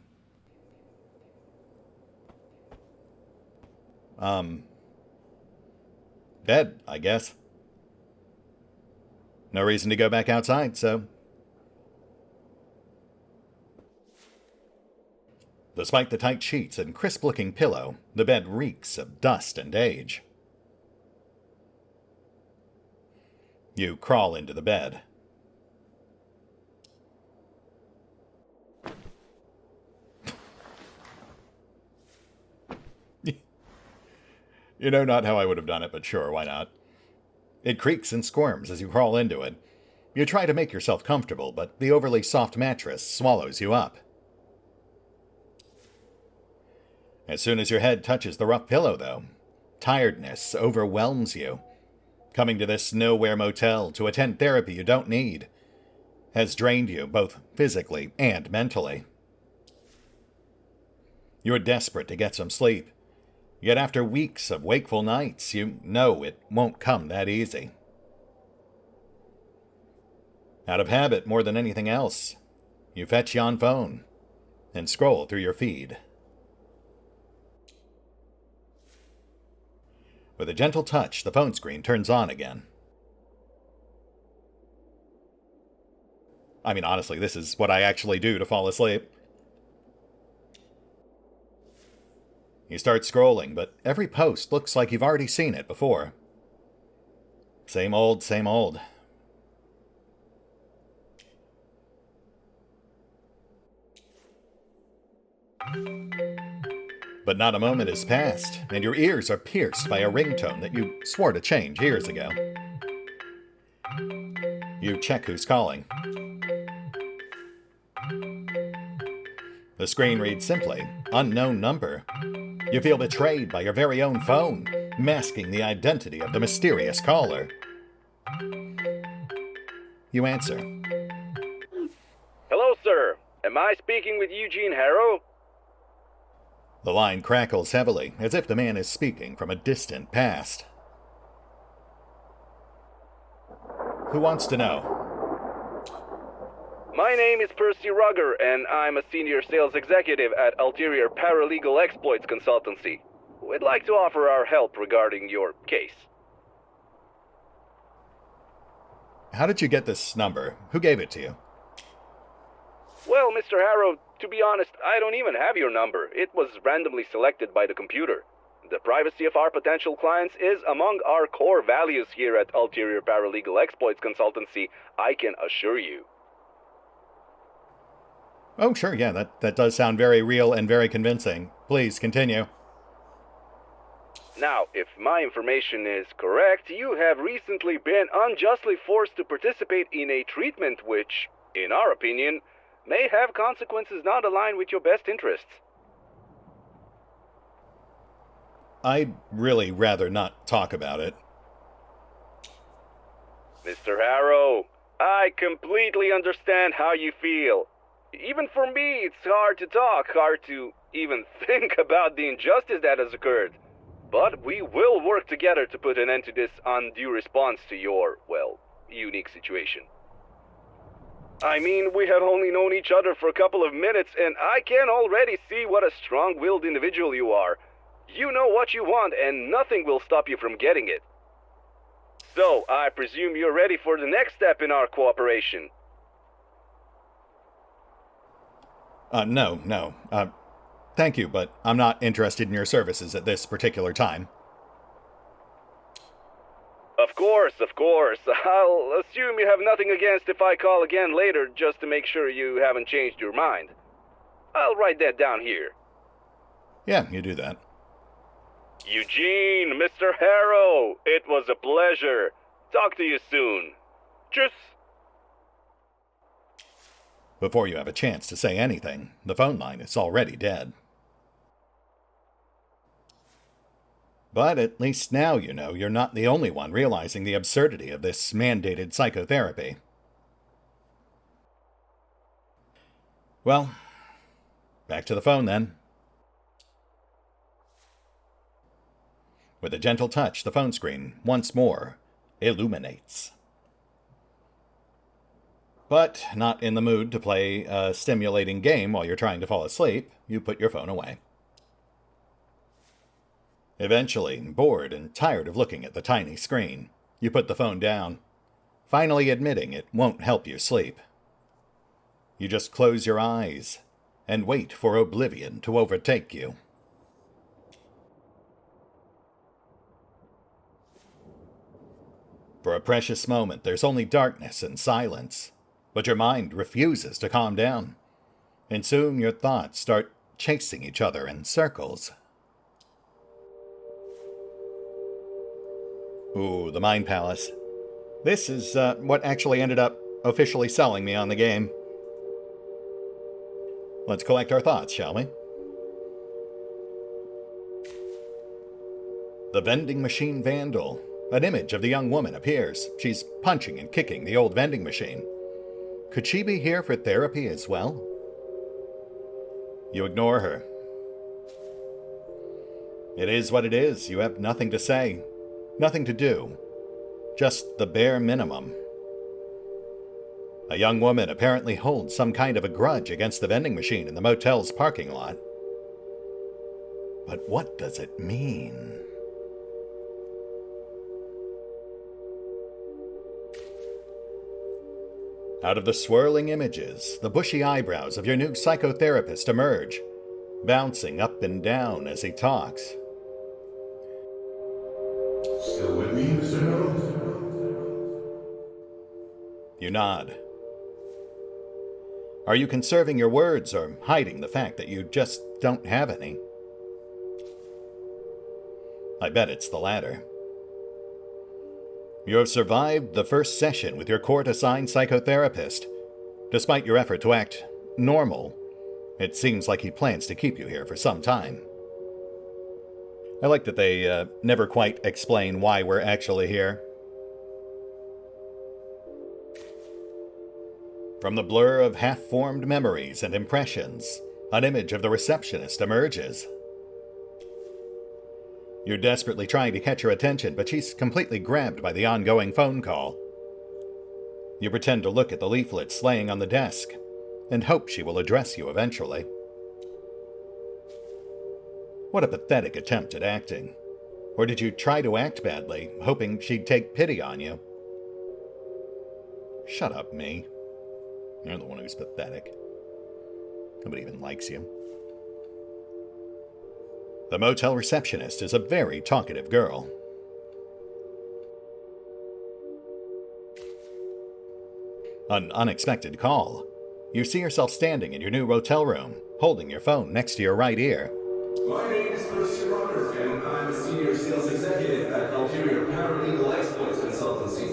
Bed, I guess. No reason to go back outside, so. Despite the tight sheets and crisp-looking pillow, the bed reeks of dust and age. You crawl into the bed. You know not how I would have done it, but sure, why not? It creaks and squirms as you crawl into it. You try to make yourself comfortable, but the overly soft mattress swallows you up. As soon as your head touches the rough pillow, though, tiredness overwhelms you. Coming to this nowhere motel to attend therapy you don't need has drained you both physically and mentally. You're desperate to get some sleep, yet after weeks of wakeful nights, you know it won't come that easy. Out of habit more than anything else, you fetch yon phone and scroll through your feed. With a gentle touch, the phone screen turns on again. I mean, honestly, this is what I actually do to fall asleep. You start scrolling, but every post looks like you've already seen it before. Same old, same old. But not a moment has passed, and your ears are pierced by a ringtone that you swore to change years ago. You check who's calling. The screen reads simply, "Unknown number." You feel betrayed by your very own phone, masking the identity of the mysterious caller. You answer. Hello, sir. Am I speaking with Eugene Harrow? The line crackles heavily, as if the man is speaking from a distant past. Who wants to know? My name is Percy Rugger, and I'm a senior sales executive at Ulterior Paralegal Exploits Consultancy. We'd like to offer our help regarding your case. How did you get this number? Who gave it to you? Well, Mr. Harrow, to be honest, I don't even have your number. It was randomly selected by the computer. The privacy of our potential clients is among our core values here at Ulterior Paralegal Exploits Consultancy, I can assure you. Oh, sure, yeah, that does sound very real and very convincing. Please, continue. Now, if my information is correct, you have recently been unjustly forced to participate in a treatment which, in our opinion, may have consequences not aligned with your best interests. I'd really rather not talk about it. Mr. Harrow, I completely understand how you feel. Even for me, it's hard to talk, hard to even think about the injustice that has occurred. But we will work together to put an end to this undue response to your, well, unique situation. I mean, we have only known each other for a couple of minutes, and I can already see what a strong-willed individual you are. You know what you want, and nothing will stop you from getting it. So, I presume you're ready for the next step in our cooperation. No. Thank you, but I'm not interested in your services at this particular time. Of course. I'll assume you have nothing against if I call again later just to make sure you haven't changed your mind. I'll write that down here. Yeah, you do that. Eugene, Mr. Harrow, it was a pleasure. Talk to you soon. Tschüss. Before you have a chance to say anything, the phone line is already dead. But at least now you know you're not the only one realizing the absurdity of this mandated psychotherapy. Well, back to the phone then. With a gentle touch, the phone screen once more illuminates. But not in the mood to play a stimulating game while you're trying to fall asleep, you put your phone away. Eventually, bored and tired of looking at the tiny screen, you put the phone down, finally admitting it won't help you sleep. You just close your eyes and wait for oblivion to overtake you. For a precious moment, there's only darkness and silence, but your mind refuses to calm down, and soon your thoughts start chasing each other in circles. Ooh, the Mind Palace. This is what actually ended up officially selling me on the game. Let's collect our thoughts, shall we? The vending machine vandal. An image of the young woman appears. She's punching and kicking the old vending machine. Could she be here for therapy as well? You ignore her. It is what it is. You have nothing to say, nothing to do. Just the bare minimum. A young woman apparently holds some kind of a grudge against the vending machine in the motel's parking lot. But what does it mean? Out of the swirling images, the bushy eyebrows of your new psychotherapist emerge, bouncing up and down as he talks. Still with me, Mr. Harold? You nod. Are you conserving your words or hiding the fact that you just don't have any? I bet it's the latter. You have survived the first session with your court-assigned psychotherapist. Despite your effort to act normal, it seems like he plans to keep you here for some time. I like that they never quite explain why we're actually here. From the blur of half-formed memories and impressions, an image of the receptionist emerges. You're desperately trying to catch her attention, but she's completely grabbed by the ongoing phone call. You pretend to look at the leaflets laying on the desk and hope she will address you eventually. What a pathetic attempt at acting. Or did you try to act badly, hoping she'd take pity on you? Shut up, me. You're the one who's pathetic. Nobody even likes you. The motel receptionist is a very talkative girl. An unexpected call. You see yourself standing in your new motel room, holding your phone next to your right ear. My name is Trimmier, and I'm a senior sales executive at Ulterior Paralegal Exploits Consultancy.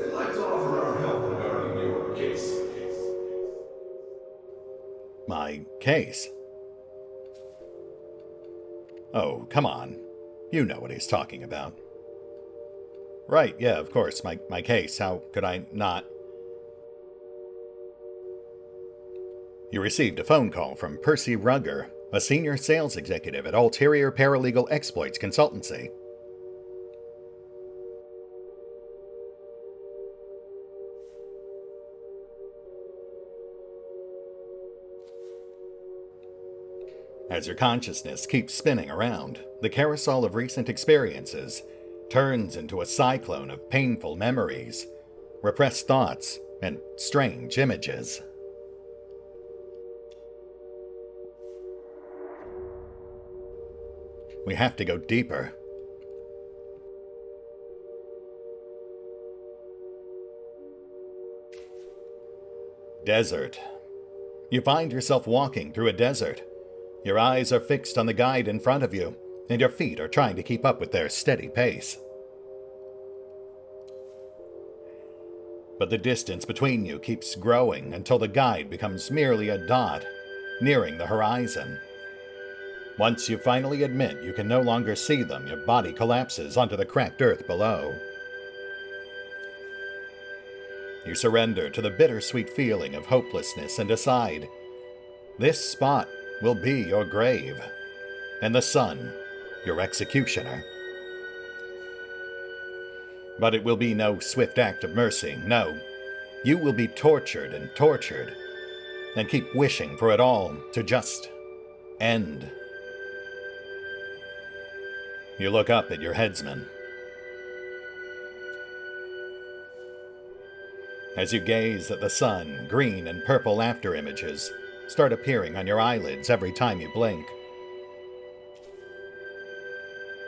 We'd like to offer our help regarding your case. My case? Oh, come on. You know what he's talking about. Right, yeah, of course, my case. How could I not? You received a phone call from Percy Rugger, a senior sales executive at Ulterior Paralegal Exploits Consultancy. As your consciousness keeps spinning around, the carousel of recent experiences turns into a cyclone of painful memories, repressed thoughts, and strange images. We have to go deeper. Desert. You find yourself walking through a desert. Your eyes are fixed on the guide in front of you, and your feet are trying to keep up with their steady pace. But the distance between you keeps growing until the guide becomes merely a dot, nearing the horizon. Once you finally admit you can no longer see them, your body collapses onto the cracked earth below. You surrender to the bittersweet feeling of hopelessness and decide, this spot will be your grave, and the sun, your executioner. But it will be no swift act of mercy, no. You will be tortured, and keep wishing for it all to just end. You look up at your headsman. As you gaze at the sun, green and purple after images start appearing on your eyelids every time you blink.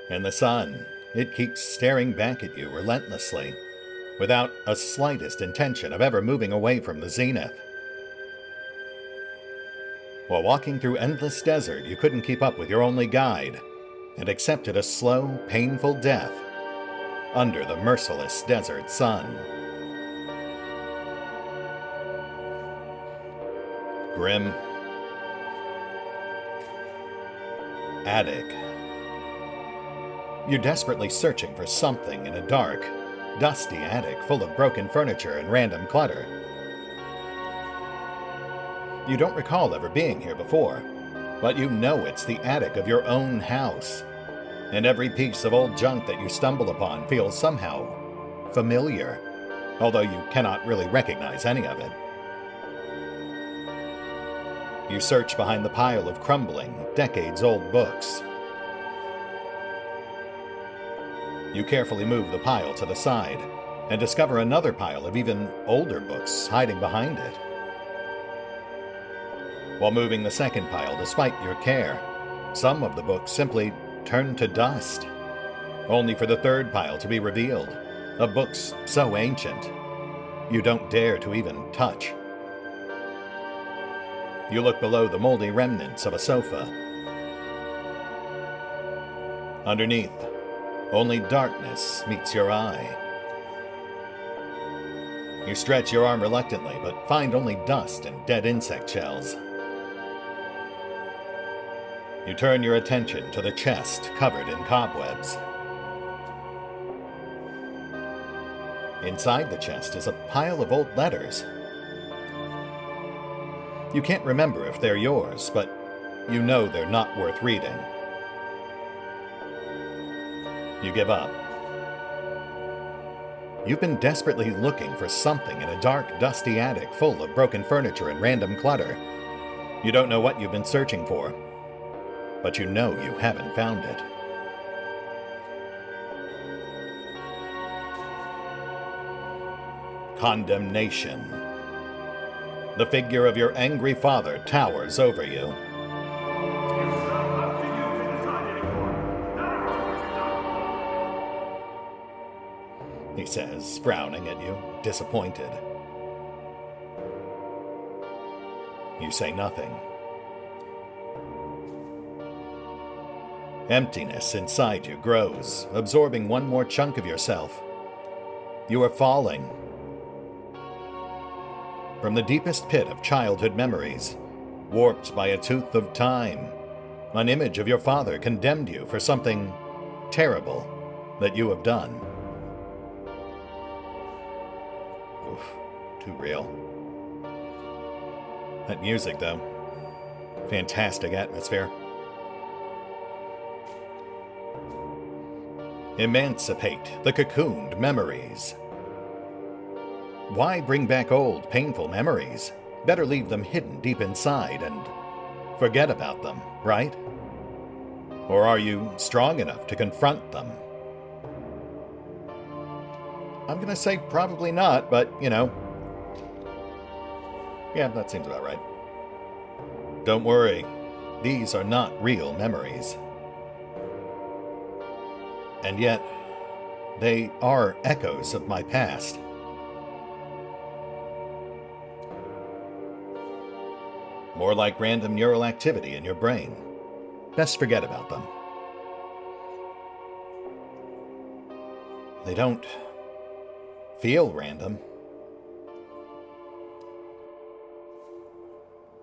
And the sun, it keeps staring back at you relentlessly, without a slightest intention of ever moving away from the zenith. While walking through endless desert, you couldn't keep up with your only guide, and accepted a slow, painful death under the merciless desert sun. Grim attic. You're desperately searching for something in a dark, dusty attic full of broken furniture and random clutter. You don't recall ever being here before, but you know it's the attic of your own house, and every piece of old junk that you stumble upon feels somehow familiar, although you cannot really recognize any of it. You search behind the pile of crumbling, decades-old books. You carefully move the pile to the side and discover another pile of even older books hiding behind it. While moving the second pile despite your care, some of the books simply turn to dust, only for the third pile to be revealed, of books so ancient you don't dare to even touch. You look below the moldy remnants of a sofa. Underneath, only darkness meets your eye. You stretch your arm reluctantly, but find only dust and dead insect shells. You turn your attention to the chest covered in cobwebs. Inside the chest is a pile of old letters. You can't remember if they're yours, but you know they're not worth reading. You give up. You've been desperately looking for something in a dark, dusty attic full of broken furniture and random clutter. You don't know what you've been searching for, but you know you haven't found it. Condemnation. The figure of your angry father towers over you. He says, frowning at you, disappointed. You say nothing. Emptiness inside you grows, absorbing one more chunk of yourself. You are falling. From the deepest pit of childhood memories, warped by a tooth of time, an image of your father condemned you for something terrible that you have done. Oof, too real. That music, though. Fantastic atmosphere. Emancipate the cocooned memories. Why bring back old, painful memories? Better leave them hidden deep inside and forget about them, right? Or are you strong enough to confront them? I'm gonna say probably not, but, you know. Yeah, that seems about right. Don't worry, these are not real memories. And yet, they are echoes of my past. More like random neural activity in your brain. Best forget about them. They don't feel random.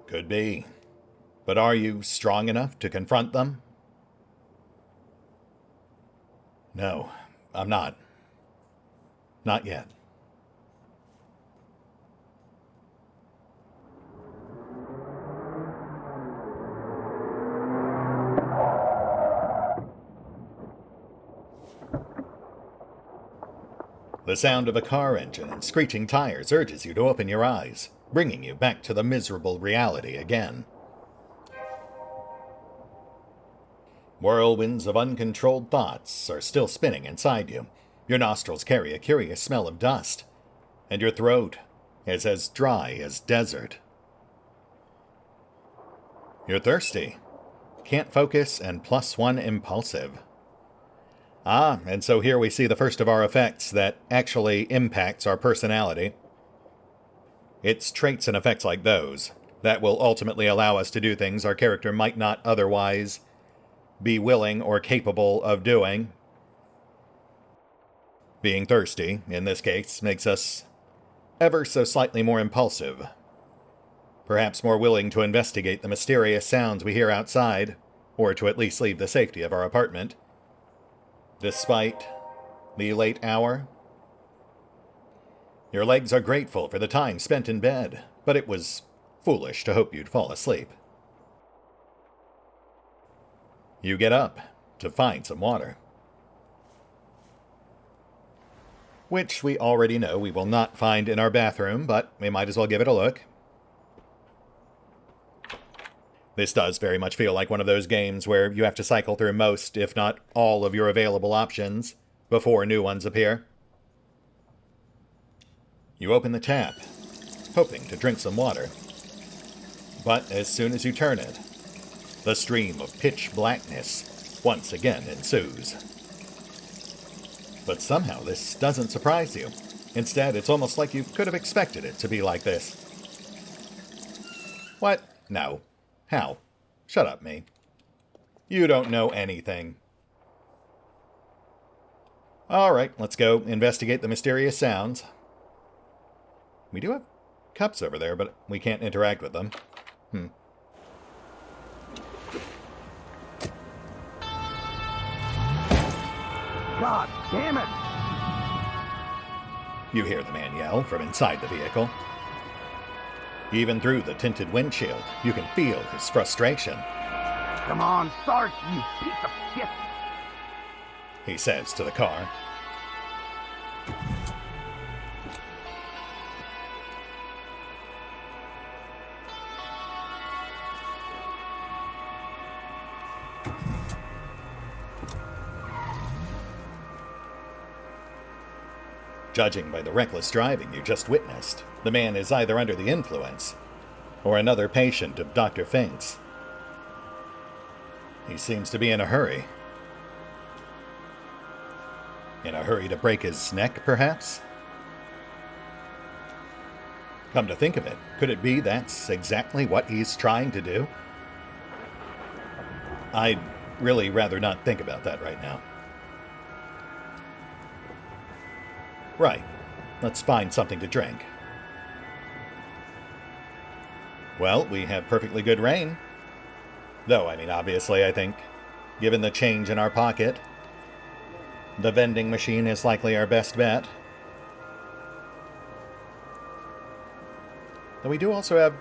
Could be. But are you strong enough to confront them? No, I'm not. Not yet. The sound of a car engine and screeching tires urges you to open your eyes, bringing you back to the miserable reality again. Whirlwinds of uncontrolled thoughts are still spinning inside you. Your nostrils carry a curious smell of dust, and your throat is as dry as desert. You're thirsty, can't focus, and +1 impulsive. Ah, and so here we see the first of our effects that actually impacts our personality. It's traits and effects like those that will ultimately allow us to do things our character might not otherwise be willing or capable of doing. Being thirsty, in this case, makes us ever so slightly more impulsive. Perhaps more willing to investigate the mysterious sounds we hear outside, or to at least leave the safety of our apartment. Despite the late hour, your legs are grateful for the time spent in bed, but it was foolish to hope you'd fall asleep. You get up to find some water, which we already know we will not find in our bathroom, but we might as well give it a look. This does very much feel like one of those games where you have to cycle through most, if not all, of your available options before new ones appear. You open the tap, hoping to drink some water. But as soon as you turn it, the stream of pitch blackness once again ensues. But somehow this doesn't surprise you. Instead, it's almost like you could have expected it to be like this. What? No. How? Shut up, me. You don't know anything. Alright, let's go investigate the mysterious sounds. We do have cups over there, but we can't interact with them. God damn it! You hear the man yell from inside the vehicle. Even through the tinted windshield, you can feel his frustration. Come on, start, you piece of shit! He says to the car. Judging by the reckless driving you just witnessed, the man is either under the influence or another patient of Dr. Fink's. He seems to be in a hurry. In a hurry to break his neck, perhaps? Come to think of it, could it be that's exactly what he's trying to do? I'd really rather not think about that right now. Right. Let's find something to drink. Well, we have perfectly good rain. Though, I mean, obviously, I think, given the change in our pocket, the vending machine is likely our best bet. Though we do also have...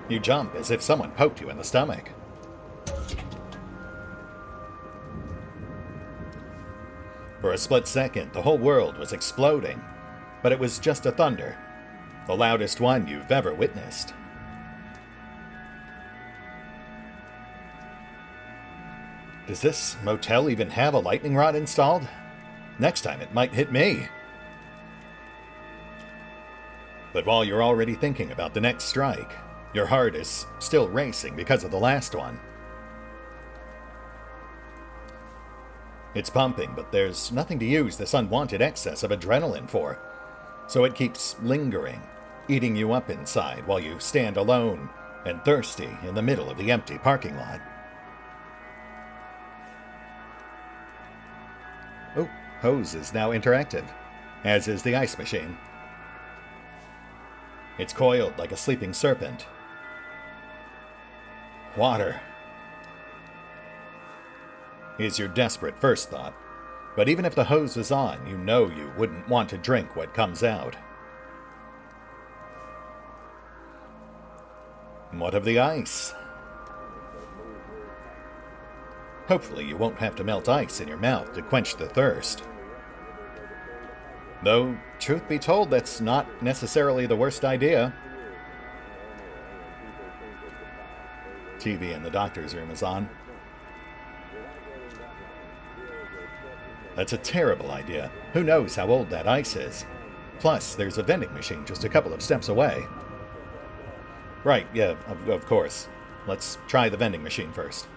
You jump as if someone poked you in the stomach. For a split second, the whole world was exploding, but it was just a thunder, the loudest one you've ever witnessed. Does this motel even have a lightning rod installed? Next time it might hit me. But while you're already thinking about the next strike, your heart is still racing because of the last one. It's pumping, but there's nothing to use this unwanted excess of adrenaline for. So it keeps lingering, eating you up inside while you stand alone and thirsty in the middle of the empty parking lot. Oh, hose is now interactive, as is the ice machine. It's coiled like a sleeping serpent. Water is your desperate first thought, but even if the hose is on, you know you wouldn't want to drink what comes out. What of the ice? Hopefully you won't have to melt ice in your mouth to quench the thirst. Though, truth be told, that's not necessarily the worst idea. TV in the doctor's room is on. That's a terrible idea. Who knows how old that ice is? Plus, there's a vending machine just a couple of steps away. Right, yeah, of course. Let's try the vending machine first.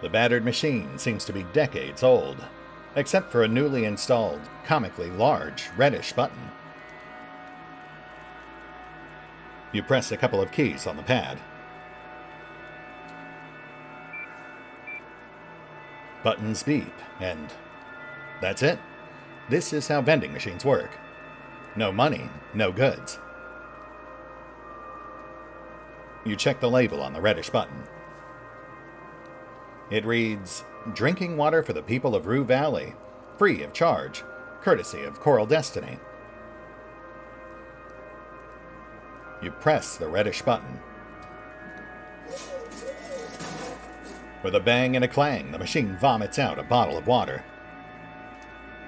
The battered machine seems to be decades old, except for a newly installed, comically large, reddish button. You press a couple of keys on the pad. Buttons beep, and that's it. This is how vending machines work. No money, no goods. You check the label on the reddish button. It reads, "Drinking water for the people of Rue Valley, free of charge, courtesy of Coral Destiny." You press the reddish button. With a bang and a clang, the machine vomits out a bottle of water.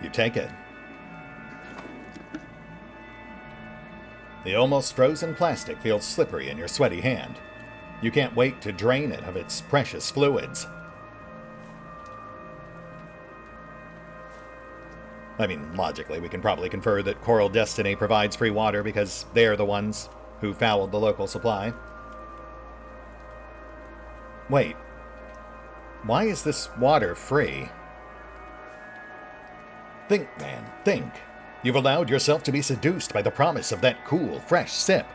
You take it. The almost frozen plastic feels slippery in your sweaty hand. You can't wait to drain it of its precious fluids. I mean, logically, we can probably confer that Coral Destiny provides free water because they're the ones who fouled the local supply. Wait. Why is this water free? Think, man, think. You've allowed yourself to be seduced by the promise of that cool, fresh sip.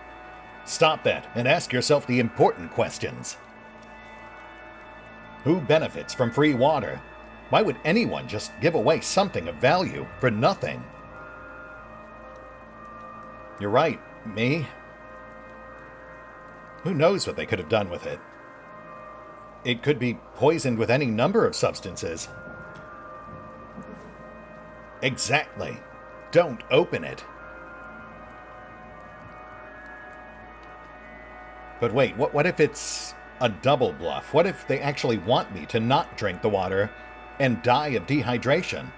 Stop that and ask yourself the important questions. Who benefits from free water? Why would anyone just give away something of value for nothing? You're right, me. Who knows what they could have done with it? It could be poisoned with any number of substances. Exactly. Don't open it. But wait, what if it's a double bluff? What if they actually want me to not drink the water and die of dehydration?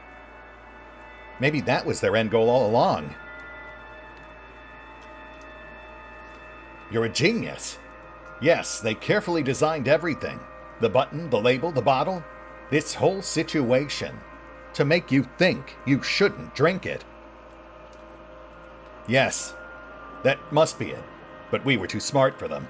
Maybe that was their end goal all along. You're a genius. Yes, they carefully designed everything. The button, the label, the bottle. This whole situation. To make you think you shouldn't drink it. Yes, that must be it. But we were too smart for them.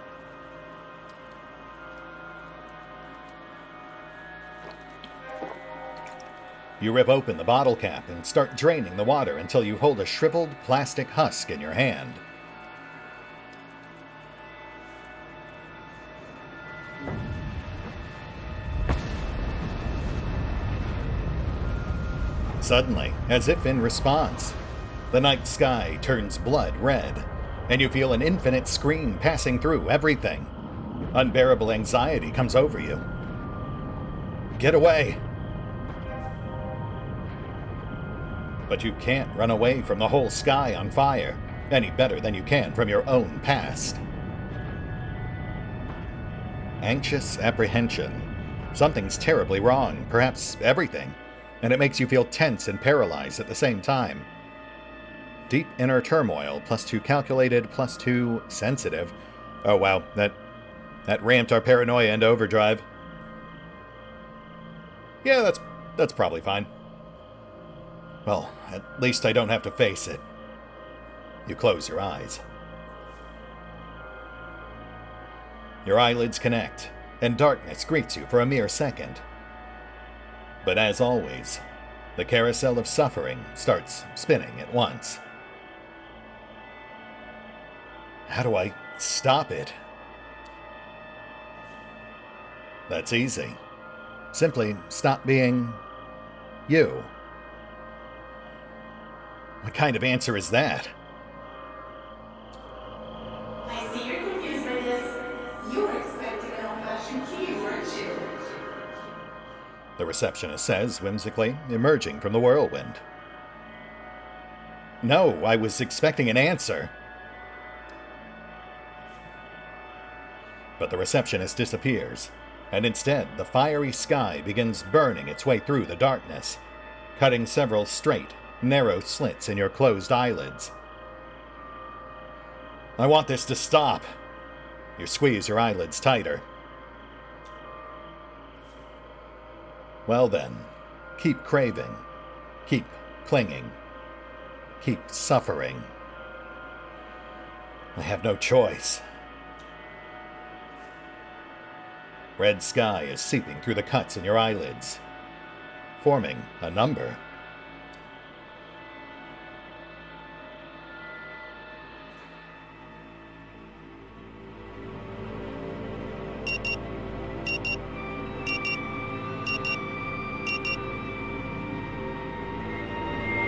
You rip open the bottle cap and start draining the water until you hold a shriveled plastic husk in your hand. Suddenly, as if in response, the night sky turns blood red, and you feel an infinite scream passing through everything. Unbearable anxiety comes over you. Get away! But you can't run away from the whole sky on fire, any better than you can from your own past. Anxious apprehension. Something's terribly wrong, perhaps everything, and it makes you feel tense and paralyzed at the same time. Deep inner turmoil, +2 calculated, +2 sensitive. Oh wow, that ramped our paranoia into overdrive. Yeah, that's probably fine. Well, at least I don't have to face it. You close your eyes. Your eyelids connect, and darkness greets you for a mere second. But as always, the carousel of suffering starts spinning at once. How do I stop it? That's easy. Simply stop being you. What kind of answer is that? I see you're confused by this. You were expecting an old-fashioned key, weren't you? The receptionist says, whimsically, emerging from the whirlwind. No, I was expecting an answer. But the receptionist disappears, and instead the fiery sky begins burning its way through the darkness, cutting several straight, narrow slits in your closed eyelids. I want this to stop. You squeeze your eyelids tighter. Well then, keep craving, keep clinging, keep suffering. I have no choice. Red sky is seeping through the cuts in your eyelids, forming a number.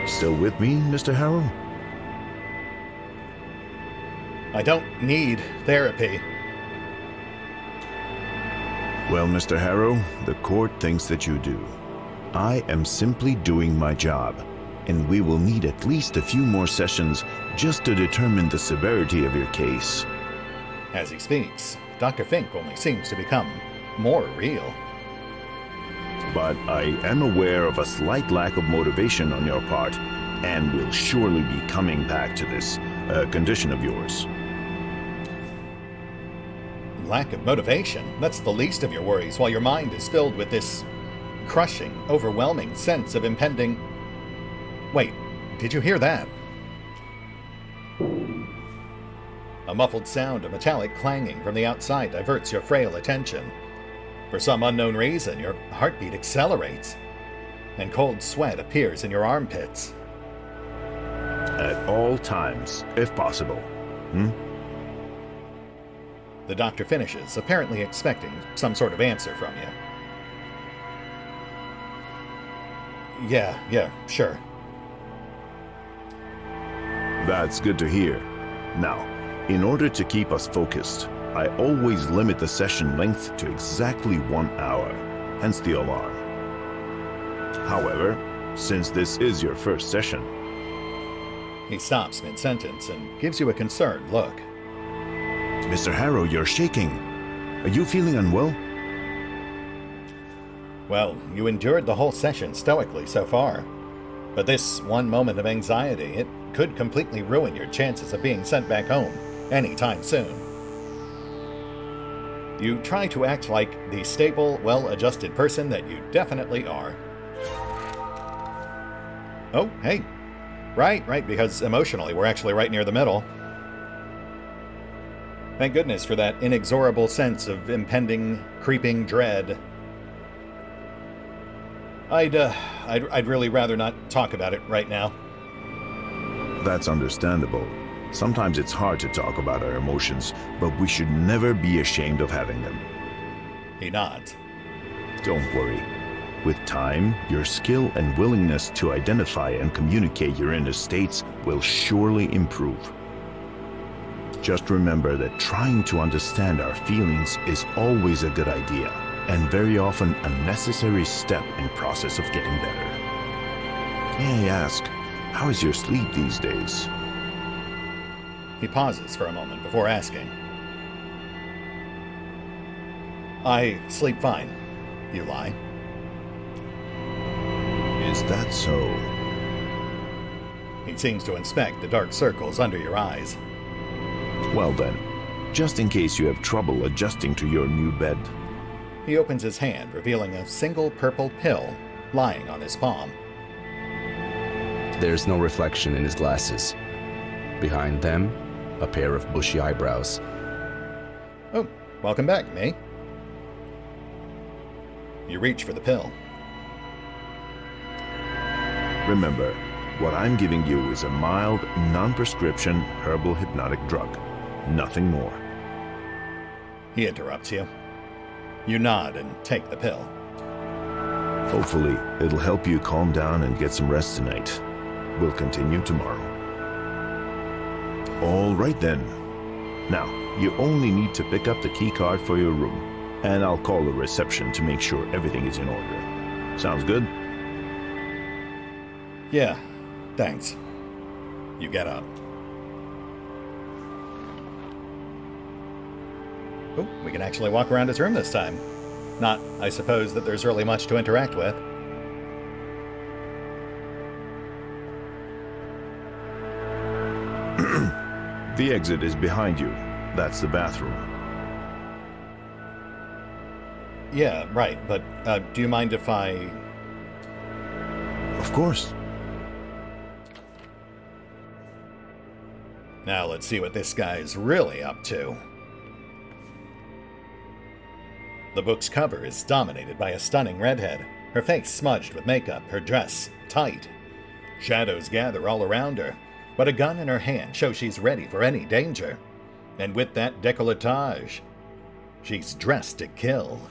Still with me, Mr. Harrow? I don't need therapy. Well, Mr. Harrow, the court thinks that you do. I am simply doing my job, and we will need at least a few more sessions just to determine the severity of your case. As he speaks, Dr. Fink only seems to become more real. But I am aware of a slight lack of motivation on your part, and will surely be coming back to this condition of yours. Lack of motivation? That's the least of your worries, while your mind is filled with this crushing, overwhelming sense of impending... Wait, did you hear that? A muffled sound of metallic clanging from the outside diverts your frail attention. For some unknown reason, your heartbeat accelerates, and cold sweat appears in your armpits. At all times, if possible. The doctor finishes, apparently expecting some sort of answer from you. Yeah, sure. That's good to hear. Now, in order to keep us focused, I always limit the session length to exactly 1 hour, hence the alarm. However, since this is your first session... He stops mid-sentence and gives you a concerned look. Mr. Harrow, you're shaking. Are you feeling unwell? Well, you endured the whole session stoically so far. But this one moment of anxiety, it could completely ruin your chances of being sent back home anytime soon. You try to act like the stable, well-adjusted person that you definitely are. Oh, hey. Right, because emotionally we're actually right near the middle. Thank goodness for that inexorable sense of impending, creeping dread. I'd really rather not talk about it right now. That's understandable. Sometimes it's hard to talk about our emotions, but we should never be ashamed of having them. He nods. Don't worry. With time, your skill and willingness to identify and communicate your inner states will surely improve. Just remember that trying to understand our feelings is always a good idea, and very often a necessary step in process of getting better. May I ask, how is your sleep these days? He pauses for a moment before asking. I sleep fine. You lie. Is that so? He seems to inspect the dark circles under your eyes. Well then, just in case you have trouble adjusting to your new bed. He opens his hand, revealing a single purple pill lying on his palm. There's no reflection in his glasses. Behind them, a pair of bushy eyebrows. Oh, welcome back, May. You reach for the pill. Remember, what I'm giving you is a mild, non-prescription herbal hypnotic drug. Nothing more. He interrupts you. You nod and take the pill. Hopefully, it'll help you calm down and get some rest tonight. We'll continue tomorrow. All right then. Now, you only need to pick up the key card for your room, and I'll call the reception to make sure everything is in order. Sounds good? Yeah, thanks. You get up. Oh, we can actually walk around his room this time. Not, I suppose, that there's really much to interact with. The exit is behind you. That's the bathroom. Yeah, right, but do you mind if I... Of course. Now let's see what this guy's really up to. The book's cover is dominated by a stunning redhead, her face smudged with makeup, her dress tight. Shadows gather all around her, but a gun in her hand shows she's ready for any danger. And with that décolletage, she's dressed to kill.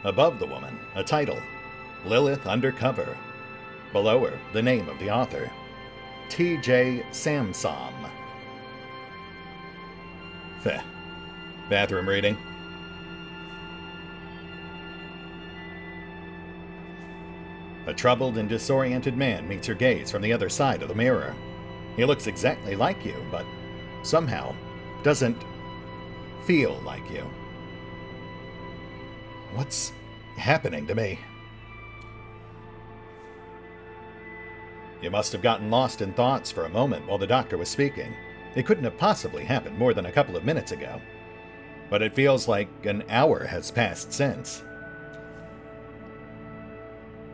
Above the woman, a title, Lilith Undercover. Below her, the name of the author, T.J. Samsom. Feh. Bathroom reading. A troubled and disoriented man meets your gaze from the other side of the mirror. He looks exactly like you, but somehow doesn't feel like you. What's happening to me? You must have gotten lost in thoughts for a moment while the doctor was speaking. It couldn't have possibly happened more than a couple of minutes ago. But it feels like an hour has passed since.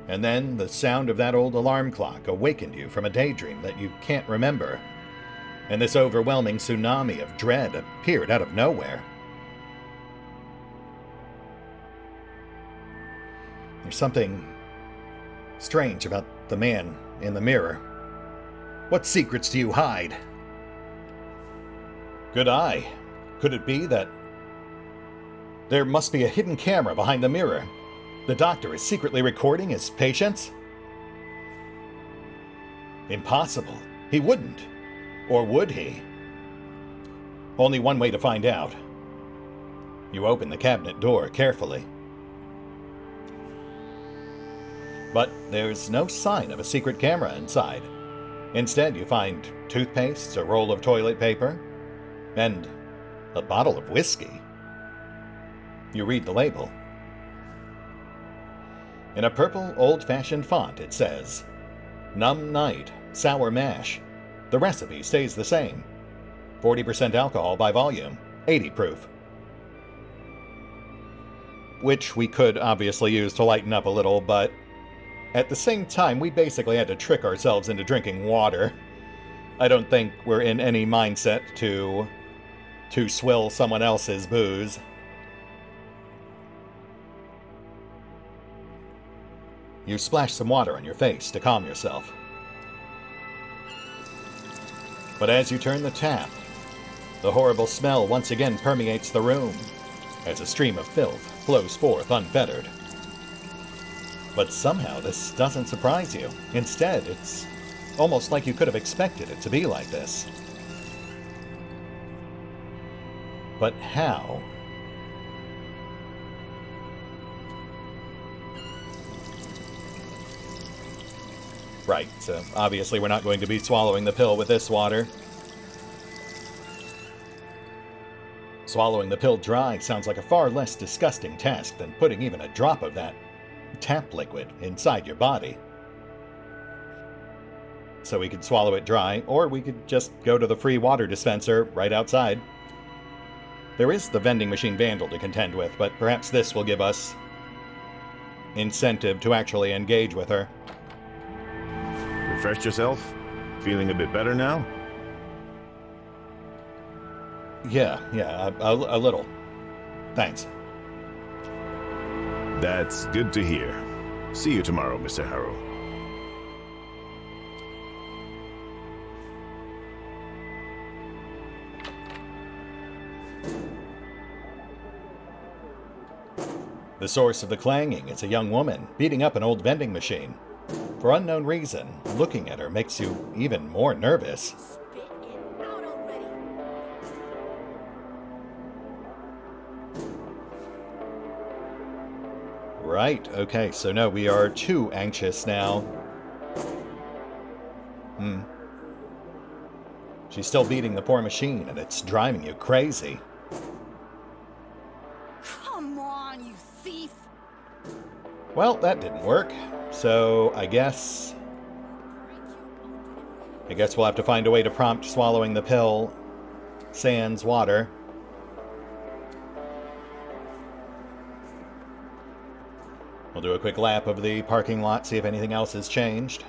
And then the sound of that old alarm clock awakened you from a daydream that you can't remember. And this overwhelming tsunami of dread appeared out of nowhere. There's something strange about the man in the mirror. What secrets do you hide? Good eye. Could it be that there must be a hidden camera behind the mirror? The doctor is secretly recording his patients? Impossible. He wouldn't. Or would he? Only one way to find out. You open the cabinet door carefully. But there's no sign of a secret camera inside. Instead, you find toothpaste, a roll of toilet paper, and a bottle of whiskey. You read the label. In a purple, old-fashioned font, it says, Numb Night, Sour Mash. The recipe stays the same. 40% alcohol by volume, 80 proof. Which we could obviously use to lighten up a little, but at the same time, we basically had to trick ourselves into drinking water. I don't think we're in any mindset to swill someone else's booze. You splash some water on your face to calm yourself. But as you turn the tap, the horrible smell once again permeates the room, as a stream of filth flows forth unfettered. But somehow this doesn't surprise you. Instead, it's almost like you could have expected it to be like this. But how? Right, so obviously we're not going to be swallowing the pill with this water. Swallowing the pill dry sounds like a far less disgusting task than putting even a drop of that tap liquid inside your body. So we could swallow it dry, or we could just go to the free water dispenser right outside. There is the vending machine vandal to contend with, but perhaps this will give us incentive to actually engage with her. Refreshed yourself? Feeling a bit better now? Yeah, a little. Thanks. That's good to hear. See you tomorrow, Mr. Harrow. The source of the clanging is a young woman beating up an old vending machine. For unknown reason, looking at her makes you even more nervous. Spit it out already. Right, okay, so no, we are too anxious now. She's still beating the poor machine, and it's driving you crazy. Come on, you thief! Well, that didn't work. So, I guess we'll have to find a way to prompt swallowing the pill sans water. We'll do a quick lap of the parking lot, see if anything else has changed.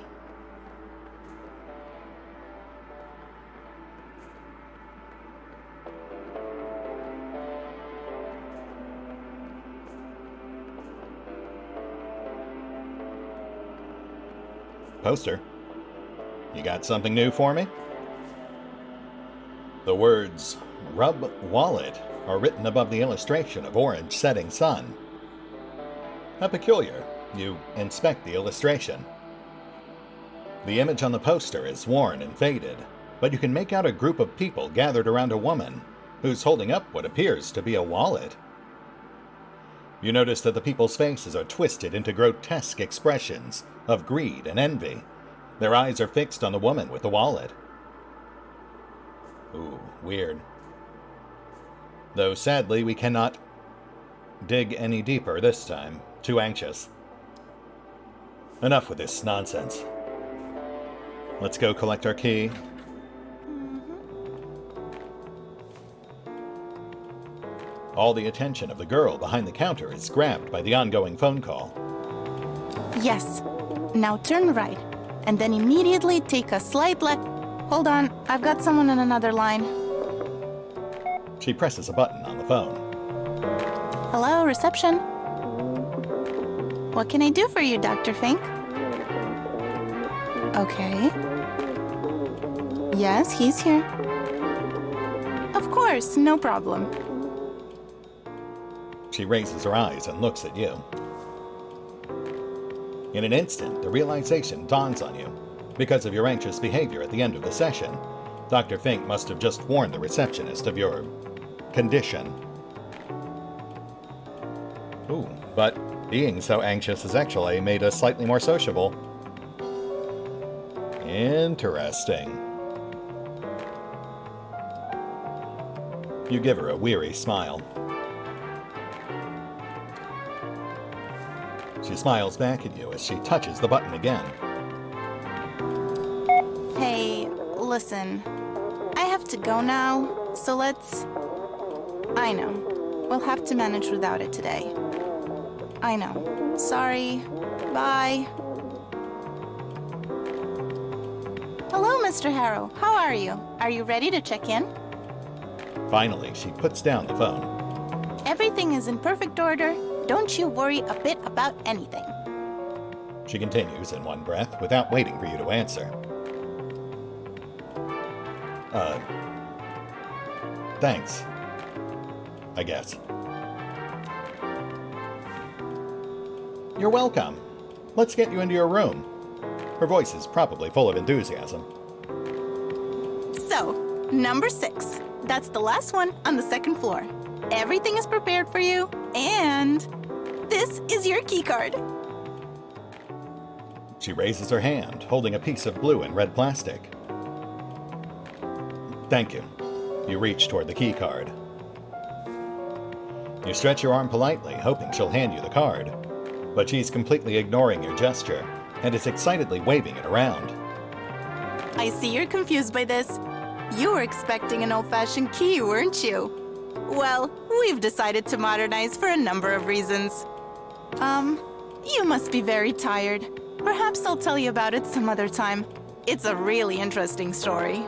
Poster. You got something new for me? The words Rub Wallet are written above the illustration of orange setting sun. How peculiar. You inspect the illustration. The image on the poster is worn and faded, but you can make out a group of people gathered around a woman who's holding up what appears to be a wallet. You notice that the people's faces are twisted into grotesque expressions of greed and envy. Their eyes are fixed on the woman with the wallet. Ooh, weird. Though sadly we cannot dig any deeper this time. Too anxious. Enough with this nonsense. Let's go collect our key. All the attention of the girl behind the counter is grabbed by the ongoing phone call. Yes. Now turn right, and then immediately take a slight left. Hold on, I've got someone on another line. She presses a button on the phone. Hello, reception. What can I do for you, Dr. Fink? Okay. Yes, he's here. Of course, no problem. She raises her eyes and looks at you. In an instant, the realization dawns on you. Because of your anxious behavior at the end of the session, Dr. Fink must have just warned the receptionist of your condition. Ooh, but being so anxious has actually made us slightly more sociable. Interesting. You give her a weary smile. She smiles back at you as she touches the button again. Hey, listen. I have to go now, so let's... I know. We'll have to manage without it today. I know. Sorry. Bye. Hello, Mr. Harrow. How are you? Are you ready to check in? Finally, she puts down the phone. Everything is in perfect order. Don't you worry a bit about anything. She continues in one breath without waiting for you to answer. Thanks. I guess. You're welcome. Let's get you into your room. Her voice is probably full of enthusiasm. So, number 6. That's the last one on the second floor. Everything is prepared for you, and this is your keycard. She raises her hand, holding a piece of blue and red plastic. Thank you. You reach toward the keycard. You stretch your arm politely, hoping she'll hand you the card, but she's completely ignoring your gesture and is excitedly waving it around. I see you're confused by this. You were expecting an old-fashioned key, weren't you? Well, we've decided to modernize for a number of reasons. You must be very tired. Perhaps I'll tell you about it some other time. It's a really interesting story.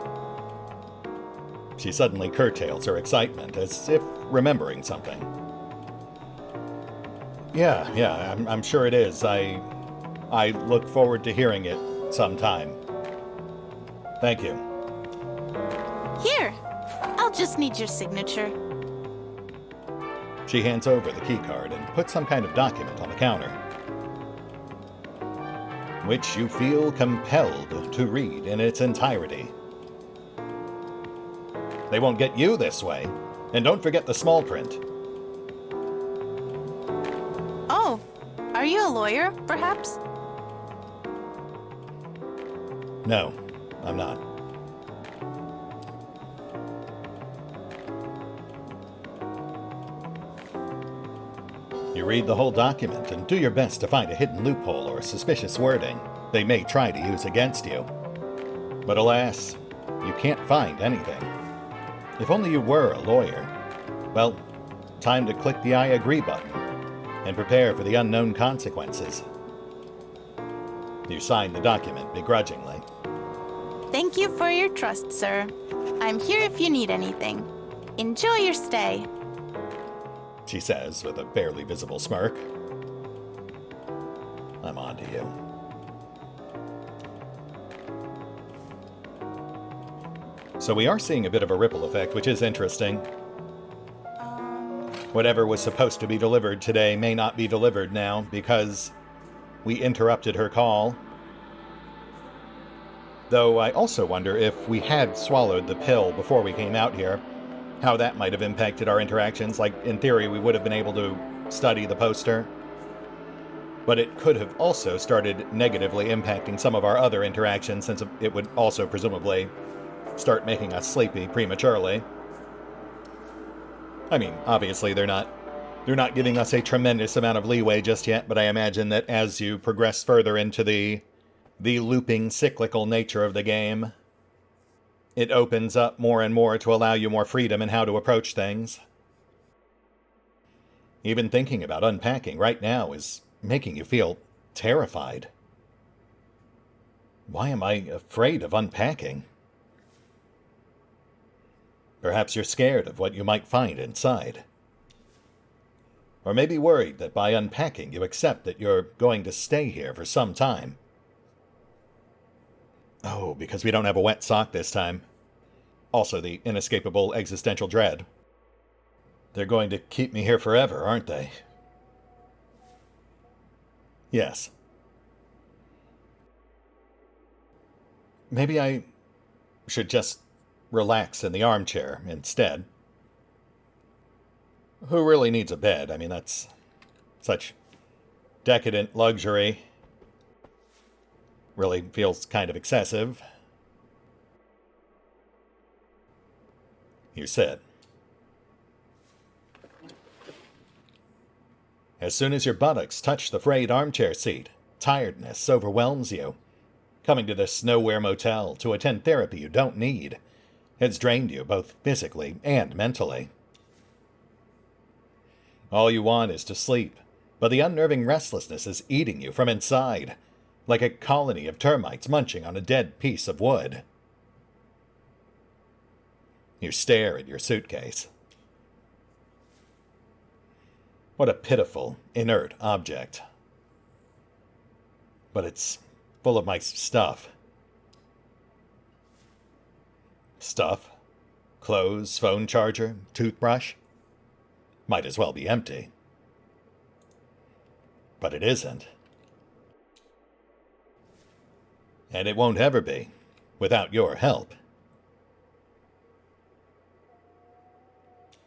She suddenly curtails her excitement, as if remembering something. Yeah, I'm sure it is. I look forward to hearing it sometime. Thank you. Here, I'll just need your signature. She hands over the keycard and puts some kind of document on the counter, which you feel compelled to read in its entirety. They won't get you this way, and don't forget the small print. Oh, are you a lawyer, perhaps? No, I'm not. You read the whole document and do your best to find a hidden loophole or suspicious wording they may try to use against you. But alas, you can't find anything. If only you were a lawyer. Well, time to click the I agree button and prepare for the unknown consequences. You sign the document begrudgingly. Thank you for your trust, sir. I'm here if you need anything. Enjoy your stay. She says with a barely visible smirk. I'm on to you. So we are seeing a bit of a ripple effect, which is interesting. Whatever was supposed to be delivered today may not be delivered now because we interrupted her call. Though I also wonder if we had swallowed the pill before we came out here, how that might have impacted our interactions. Like, in theory, we would have been able to study the poster. But it could have also started negatively impacting some of our other interactions, since it would also presumably start making us sleepy prematurely. I mean, obviously they're not giving us a tremendous amount of leeway just yet, but I imagine that as you progress further into the looping, cyclical nature of the game, it opens up more and more to allow you more freedom in how to approach things. Even thinking about unpacking right now is making you feel terrified. Why am I afraid of unpacking? Perhaps you're scared of what you might find inside. Or maybe worried that by unpacking you accept that you're going to stay here for some time. Oh, because we don't have a wet sock this time. Also the inescapable existential dread. They're going to keep me here forever, aren't they? Yes. Maybe I should just relax in the armchair instead. Who really needs a bed? I mean, that's such decadent luxury. Really feels kind of excessive. You said. As soon as your buttocks touch the frayed armchair seat, tiredness overwhelms you. Coming to this nowhere motel to attend therapy you don't need has drained you both physically and mentally. All you want is to sleep, but the unnerving restlessness is eating you from inside, like a colony of termites munching on a dead piece of wood. You stare at your suitcase. What a pitiful, inert object. But it's full of my stuff. Stuff? Clothes, phone charger, toothbrush? Might as well be empty. But it isn't. And it won't ever be, without your help.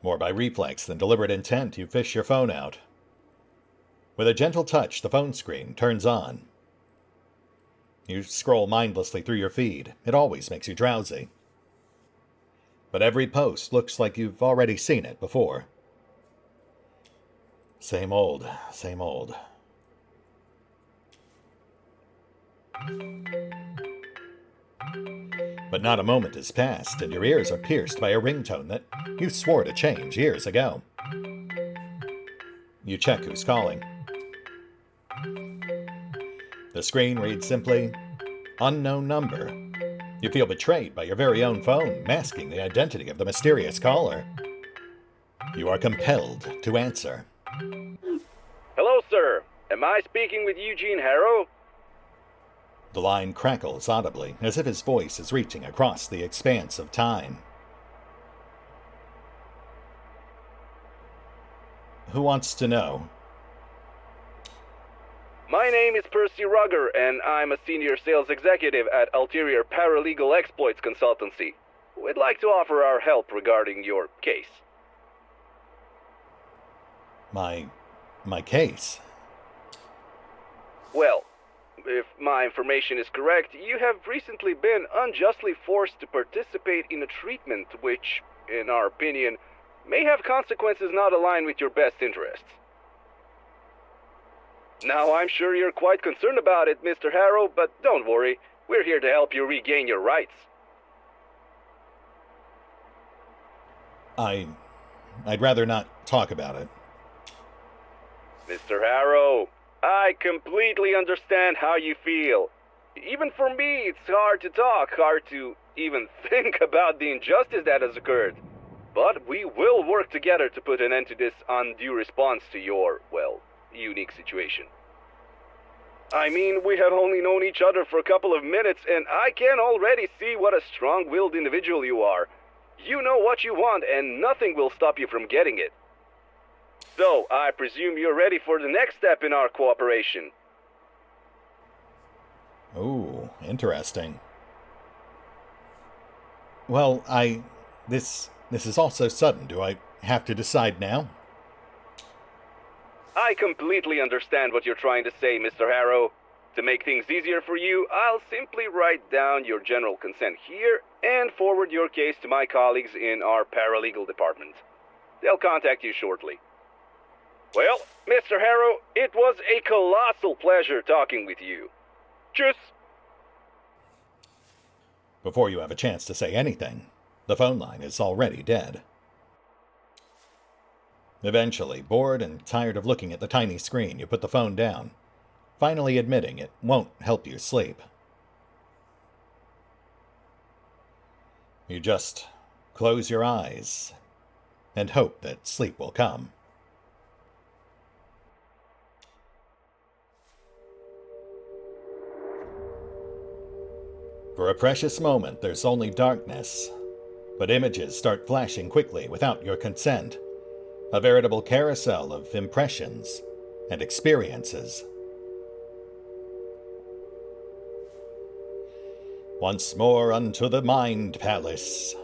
More by reflex than deliberate intent, you fish your phone out. With a gentle touch, the phone screen turns on. You scroll mindlessly through your feed. It always makes you drowsy. But every post looks like you've already seen it before. Same old, same old. But not a moment has passed, and your ears are pierced by a ringtone that you swore to change years ago. You check who's calling. The screen reads simply, "Unknown number." You feel betrayed by your very own phone, masking the identity of the mysterious caller. You are compelled to answer. Hello, sir. Am I speaking with Eugene Harrow? The line crackles audibly, as if his voice is reaching across the expanse of time. Who wants to know? My name is Percy Rugger, and I'm a senior sales executive at Ulterior Paralegal Exploits Consultancy. We'd like to offer our help regarding your case. My case? Well, if my information is correct, you have recently been unjustly forced to participate in a treatment which, in our opinion, may have consequences not aligned with your best interests. Now, I'm sure you're quite concerned about it, Mr. Harrow, but don't worry. We're here to help you regain your rights. I'd rather not talk about it. Mr. Harrow, I completely understand how you feel. Even for me, it's hard to talk, hard to even think about the injustice that has occurred. But we will work together to put an end to this undue response to your, well, unique situation. I mean, we have only known each other for a couple of minutes, and I can already see what a strong-willed individual you are. You know what you want, and nothing will stop you from getting it. So, I presume you're ready for the next step in our cooperation. Ooh, interesting. Well, This is all so sudden. Do I have to decide now? I completely understand what you're trying to say, Mr. Harrow. To make things easier for you, I'll simply write down your general consent here and forward your case to my colleagues in our paralegal department. They'll contact you shortly. Well, Mr. Harrow, it was a colossal pleasure talking with you. Tschüss! Before you have a chance to say anything, the phone line is already dead. Eventually, bored and tired of looking at the tiny screen, you put the phone down, finally admitting it won't help you sleep. You just close your eyes and hope that sleep will come. For a precious moment, there's only darkness, but images start flashing quickly without your consent. A veritable carousel of impressions and experiences. Once more unto the Mind Palace.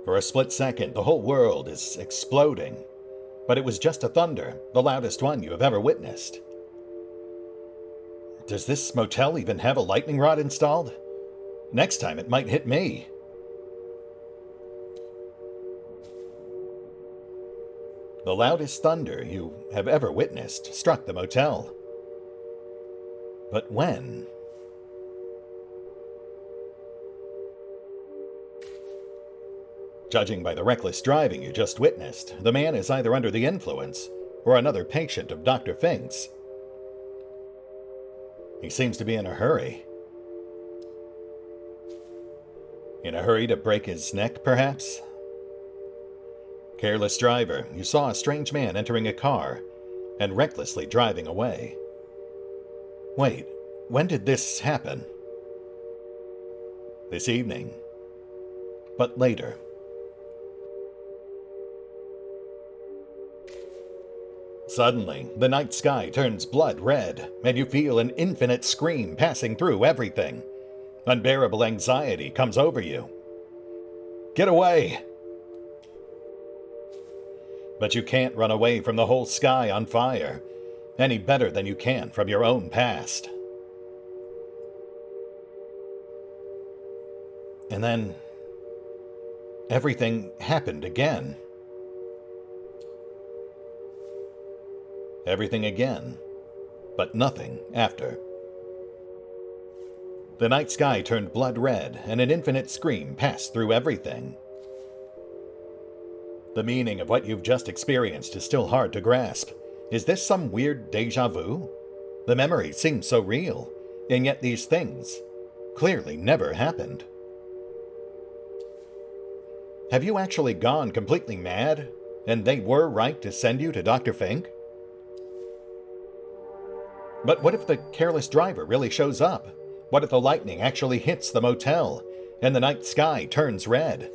For a split second, the whole world is exploding, but it was just a thunder, the loudest one you have ever witnessed. Does this motel even have a lightning rod installed? Next time it might hit me. The loudest thunder you have ever witnessed struck the motel. But when? Judging by the reckless driving you just witnessed, the man is either under the influence or another patient of Dr. Fink's. He seems to be in a hurry. In a hurry to break his neck, perhaps? Careless driver, you saw a strange man entering a car and recklessly driving away. Wait, when did this happen? This evening. But later. Suddenly, the night sky turns blood red, and you feel an infinite scream passing through everything. Unbearable anxiety comes over you. Get away! But you can't run away from the whole sky on fire, any better than you can from your own past. And then, everything happened again. Everything again, but nothing after. The night sky turned blood red, and an infinite scream passed through everything. The meaning of what you've just experienced is still hard to grasp. Is this some weird déjà vu? The memory seems so real, and yet these things clearly never happened. Have you actually gone completely mad, and they were right to send you to Dr. Fink? But what if the careless driver really shows up? What if the lightning actually hits the motel, and the night sky turns red?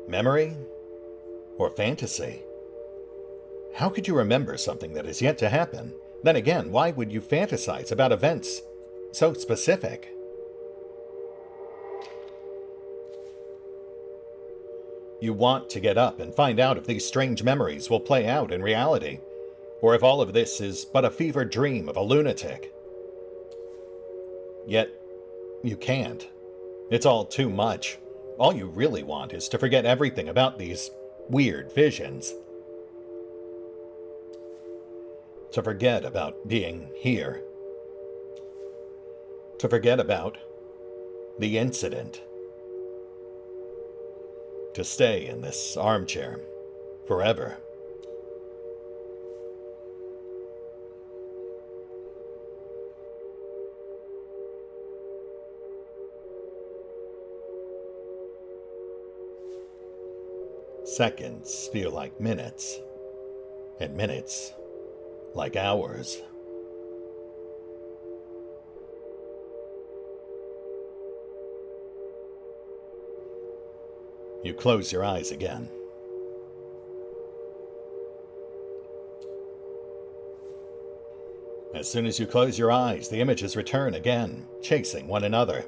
Memory? Or fantasy? How could you remember something that is yet to happen? Then again, why would you fantasize about events so specific? You want to get up and find out if these strange memories will play out in reality, or if all of this is but a fevered dream of a lunatic. Yet, you can't. It's all too much. All you really want is to forget everything about these weird visions. To forget about being here. To forget about the incident. To stay in this armchair forever. Seconds feel like minutes, and minutes like hours. You close your eyes again. As soon as you close your eyes, the images return again, chasing one another.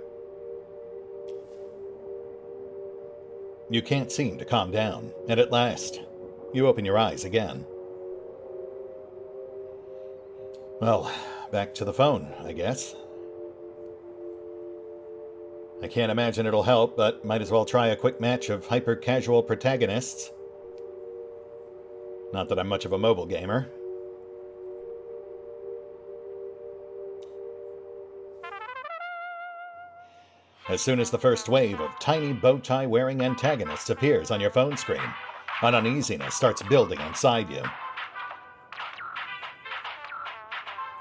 You can't seem to calm down, and at last, you open your eyes again. Well, back to the phone, I guess. I can't imagine it'll help, but might as well try a quick match of hyper-casual protagonists. Not that I'm much of a mobile gamer. As soon as the first wave of tiny bow-tie-wearing antagonists appears on your phone screen, an uneasiness starts building inside you.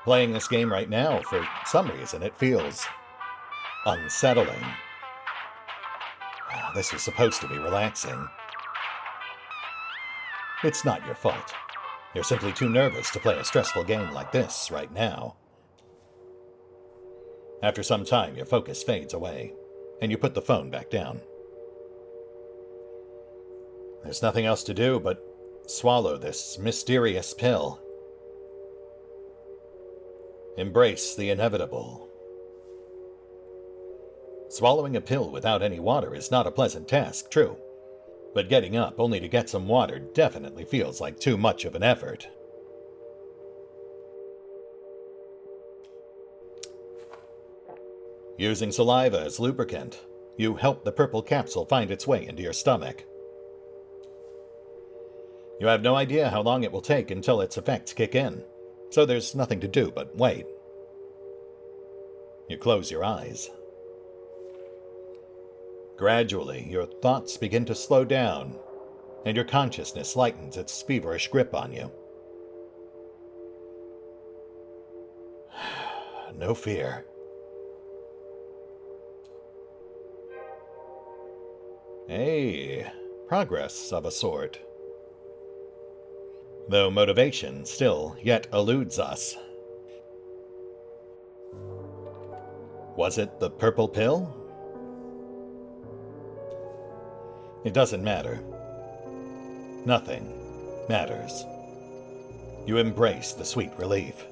Playing this game right now, for some reason, it feels unsettling. This was supposed to be relaxing. It's not your fault. You're simply too nervous to play a stressful game like this right now. After some time, your focus fades away, and you put the phone back down. There's nothing else to do but swallow this mysterious pill. Embrace the inevitable. Swallowing a pill without any water is not a pleasant task, true, but getting up only to get some water definitely feels like too much of an effort. Using saliva as lubricant, you help the purple capsule find its way into your stomach. You have no idea how long it will take until its effects kick in, so there's nothing to do but wait. You close your eyes. Gradually, your thoughts begin to slow down, and your consciousness lightens its feverish grip on you. No fear. Hey, progress of a sort. Though motivation still yet eludes us. Was it the purple pill? It doesn't matter. Nothing matters. You embrace the sweet relief.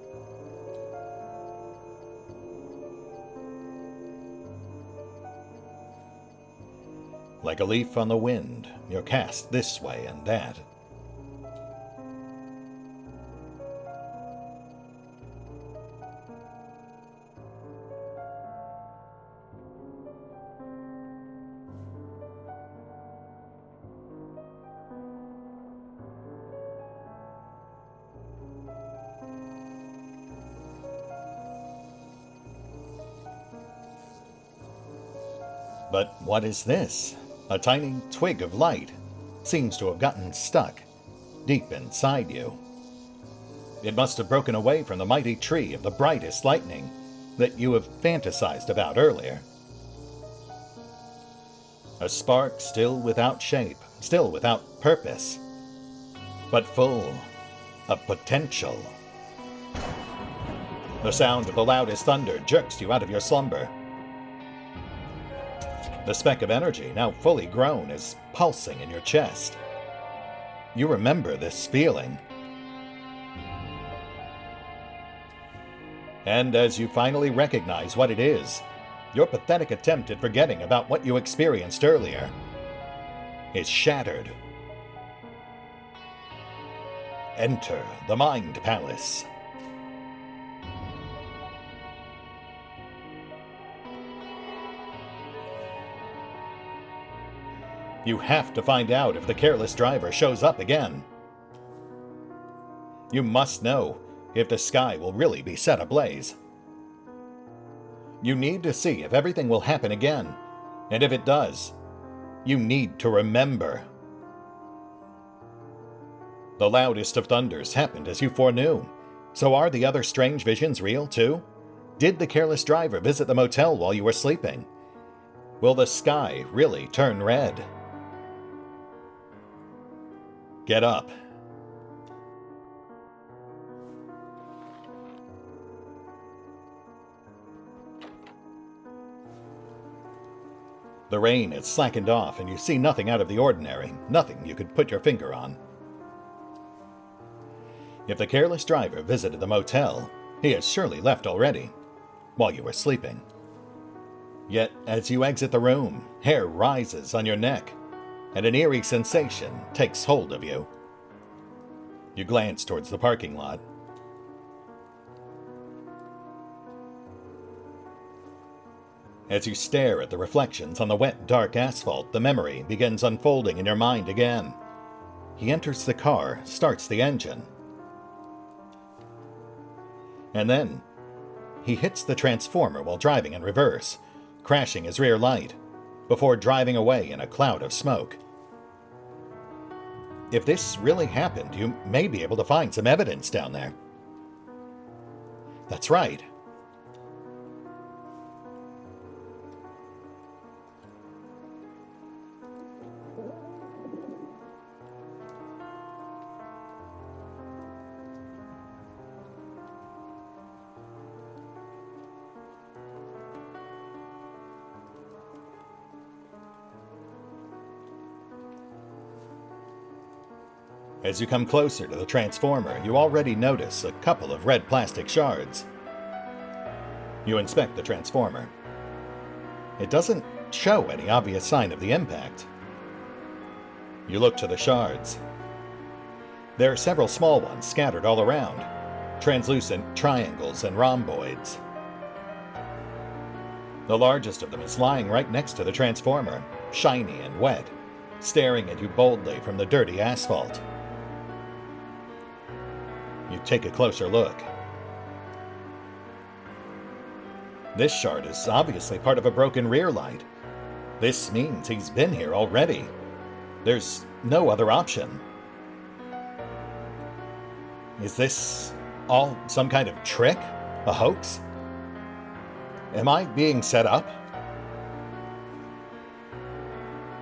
Like a leaf on the wind, you're cast this way and that. But what is this? A tiny twig of light seems to have gotten stuck deep inside you. It must have broken away from the mighty tree of the brightest lightning that you have fantasized about earlier. A spark still without shape, still without purpose, but full of potential. The sound of the loudest thunder jerks you out of your slumber. The speck of energy, now fully grown, is pulsing in your chest. You remember this feeling. And as you finally recognize what it is, your pathetic attempt at forgetting about what you experienced earlier is shattered. Enter the Mind Palace. You have to find out if the careless driver shows up again. You must know if the sky will really be set ablaze. You need to see if everything will happen again, and if it does, you need to remember. The loudest of thunders happened as you foreknew. So are the other strange visions real too? Did the careless driver visit the motel while you were sleeping? Will the sky really turn red? Get up. The rain has slackened off and you see nothing out of the ordinary, nothing you could put your finger on. If the careless driver visited the motel, He has surely left already, while you were sleeping. Yet, as you exit the room, hair rises on your neck, and an eerie sensation takes hold of you. You glance towards the parking lot. As you stare at the reflections on the wet, dark asphalt, the memory begins unfolding in your mind again. He enters the car, starts the engine. And then, he hits the transformer while driving in reverse, crashing his rear light, before driving away in a cloud of smoke. If this really happened, you may be able to find some evidence down there. That's right. As you come closer to the transformer, you already notice a couple of red plastic shards. You inspect the transformer. It doesn't show any obvious sign of the impact. You look to the shards. There are several small ones scattered all around, translucent triangles and rhomboids. The largest of them is lying right next to the transformer, shiny and wet, staring at you boldly from the dirty asphalt. You take a closer look. This shard is obviously part of a broken rear light. This means he's been here already. There's no other option. Is this all some kind of trick? A hoax? Am I being set up?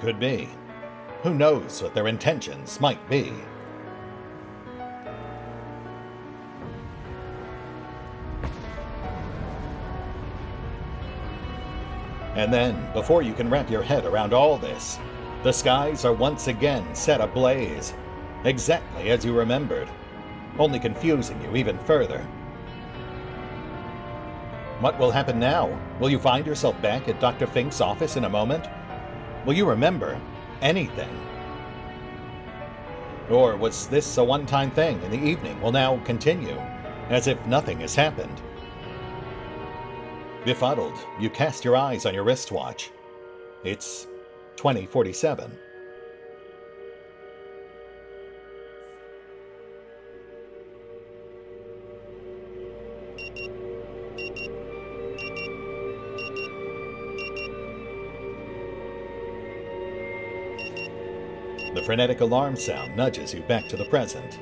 Could be. Who knows what their intentions might be? And then, before you can wrap your head around all this, the skies are once again set ablaze, exactly as you remembered, only confusing you even further. What will happen now? Will you find yourself back at Dr. Fink's office in a moment? Will you remember anything? Or was this a one-time thing and the evening will now continue, as if nothing has happened? Befuddled, you cast your eyes on your wristwatch. It's 20:47. The frenetic alarm sound nudges you back to the present.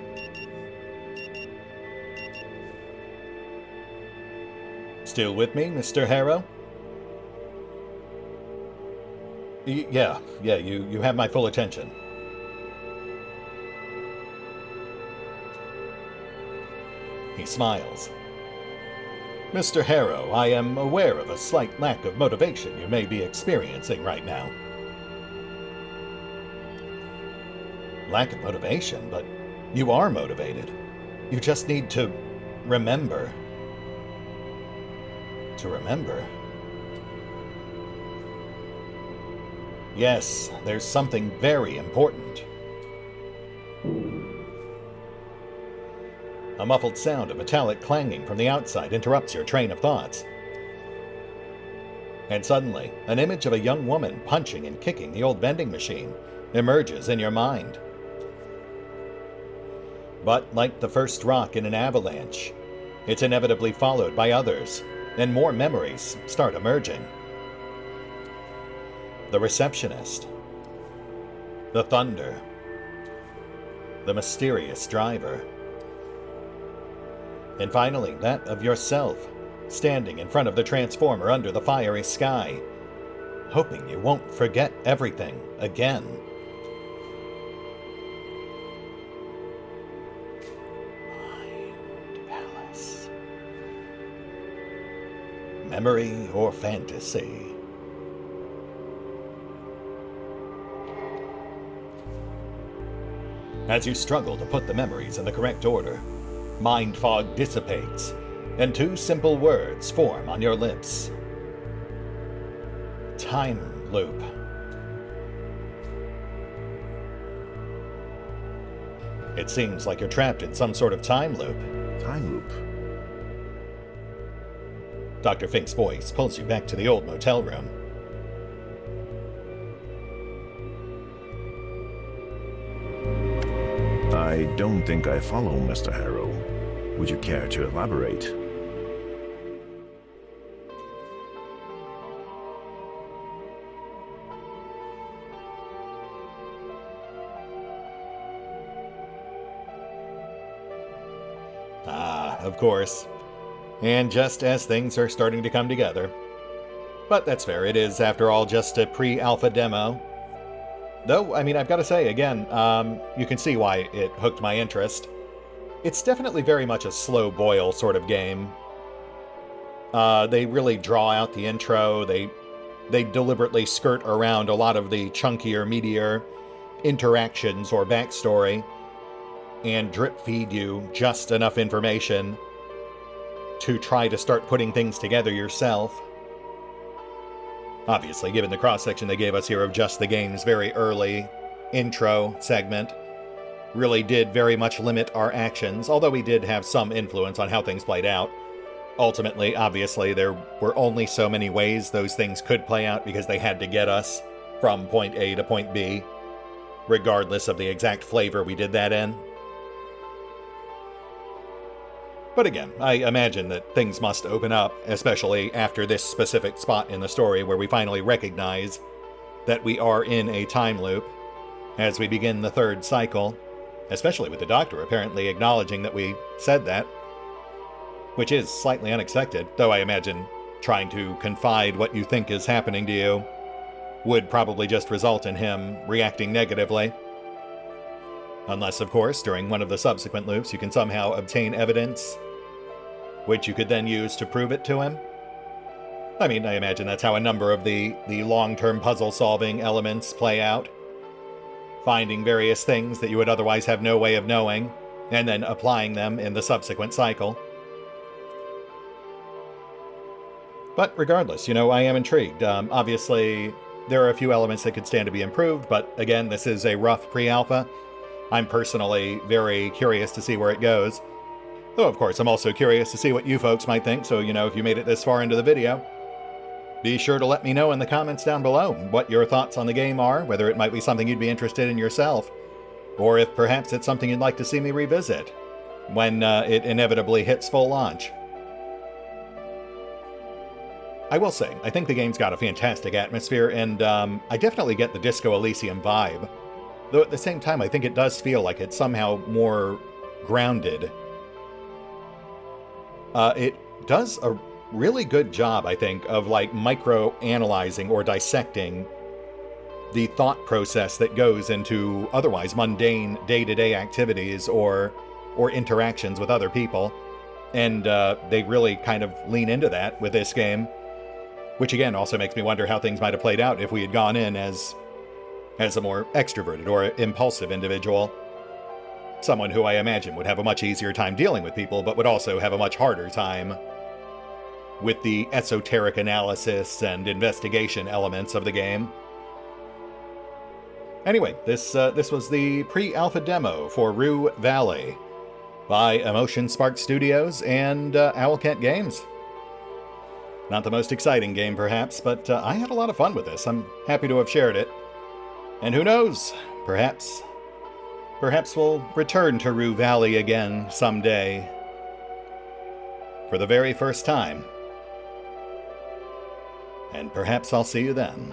Still with me, Mr. Harrow? Yeah, you have my full attention. He smiles. Mr. Harrow, I am aware of a slight lack of motivation you may be experiencing right now. Lack of motivation, but you are motivated. You just need to remember. To remember? Yes, there's something very important. A muffled sound of metallic clanging from the outside interrupts your train of thoughts. And suddenly, an image of a young woman punching and kicking the old vending machine emerges in your mind. But like the first rock in an avalanche, it's inevitably followed by others, and more memories start emerging. The receptionist, the thunder, the mysterious driver, and finally that of yourself, standing in front of the transformer under the fiery sky, hoping you won't forget everything again. Mind Palace. Memory or fantasy? As you struggle to put the memories in the correct order, mind fog dissipates, and two simple words form on your lips. Time loop. It seems like you're trapped in some sort of time loop. Time loop. Dr. Fink's voice pulls you back to the old motel room. I don't think I follow, Mr. Harrow. Would you care to elaborate? Ah, of course. And just as things are starting to come together. But that's fair, it is, after all, just a pre-alpha demo. Though, I mean, I've got to say, again, you can see why it hooked my interest. It's definitely very much a slow boil sort of game. They really draw out the intro, they deliberately skirt around a lot of the chunkier, meatier interactions or backstory, and drip feed you just enough information to try to start putting things together yourself. Obviously, given the cross-section they gave us here of just the game's very early intro segment, really did very much limit our actions, although we did have some influence on how things played out. Ultimately, obviously, there were only so many ways those things could play out because they had to get us from point A to point B, regardless of the exact flavor we did that in. But again, I imagine that things must open up, especially after this specific spot in the story where we finally recognize that we are in a time loop as we begin the third cycle, especially with the Doctor apparently acknowledging that we said that, which is slightly unexpected, though I imagine trying to confide what you think is happening to you would probably just result in him reacting negatively. Unless, of course, during one of the subsequent loops you can somehow obtain evidence which you could then use to prove it to him. I mean, I imagine that's how a number of the long-term puzzle-solving elements play out. Finding various things that you would otherwise have no way of knowing, and then applying them in the subsequent cycle. But regardless, I am intrigued. Obviously, there are a few elements that could stand to be improved, but again, this is a rough pre-alpha. I'm personally very curious to see where it goes. Though, of course, I'm also curious to see what you folks might think, so, if you made it this far into the video, be sure to let me know in the comments down below what your thoughts on the game are, whether it might be something you'd be interested in yourself, or if perhaps it's something you'd like to see me revisit when it inevitably hits full launch. I will say, I think the game's got a fantastic atmosphere, and I definitely get the Disco Elysium vibe. Though at the same time, I think it does feel like it's somehow more grounded. It does a really good job, I think, of micro-analyzing or dissecting the thought process that goes into otherwise mundane day-to-day activities or interactions with other people. And they really kind of lean into that with this game. Which again also makes me wonder how things might have played out if we had gone in as a more extroverted or impulsive individual. Someone who I imagine would have a much easier time dealing with people, but would also have a much harder time with the esoteric analysis and investigation elements of the game. Anyway, this was the pre-alpha demo for Rue Valley by Emotion Spark Studios and Owlcat Games. Not the most exciting game, perhaps, but I had a lot of fun with this. I'm happy to have shared it. And who knows, perhaps we'll return to Rue Valley again someday. For the very first time. And perhaps I'll see you then.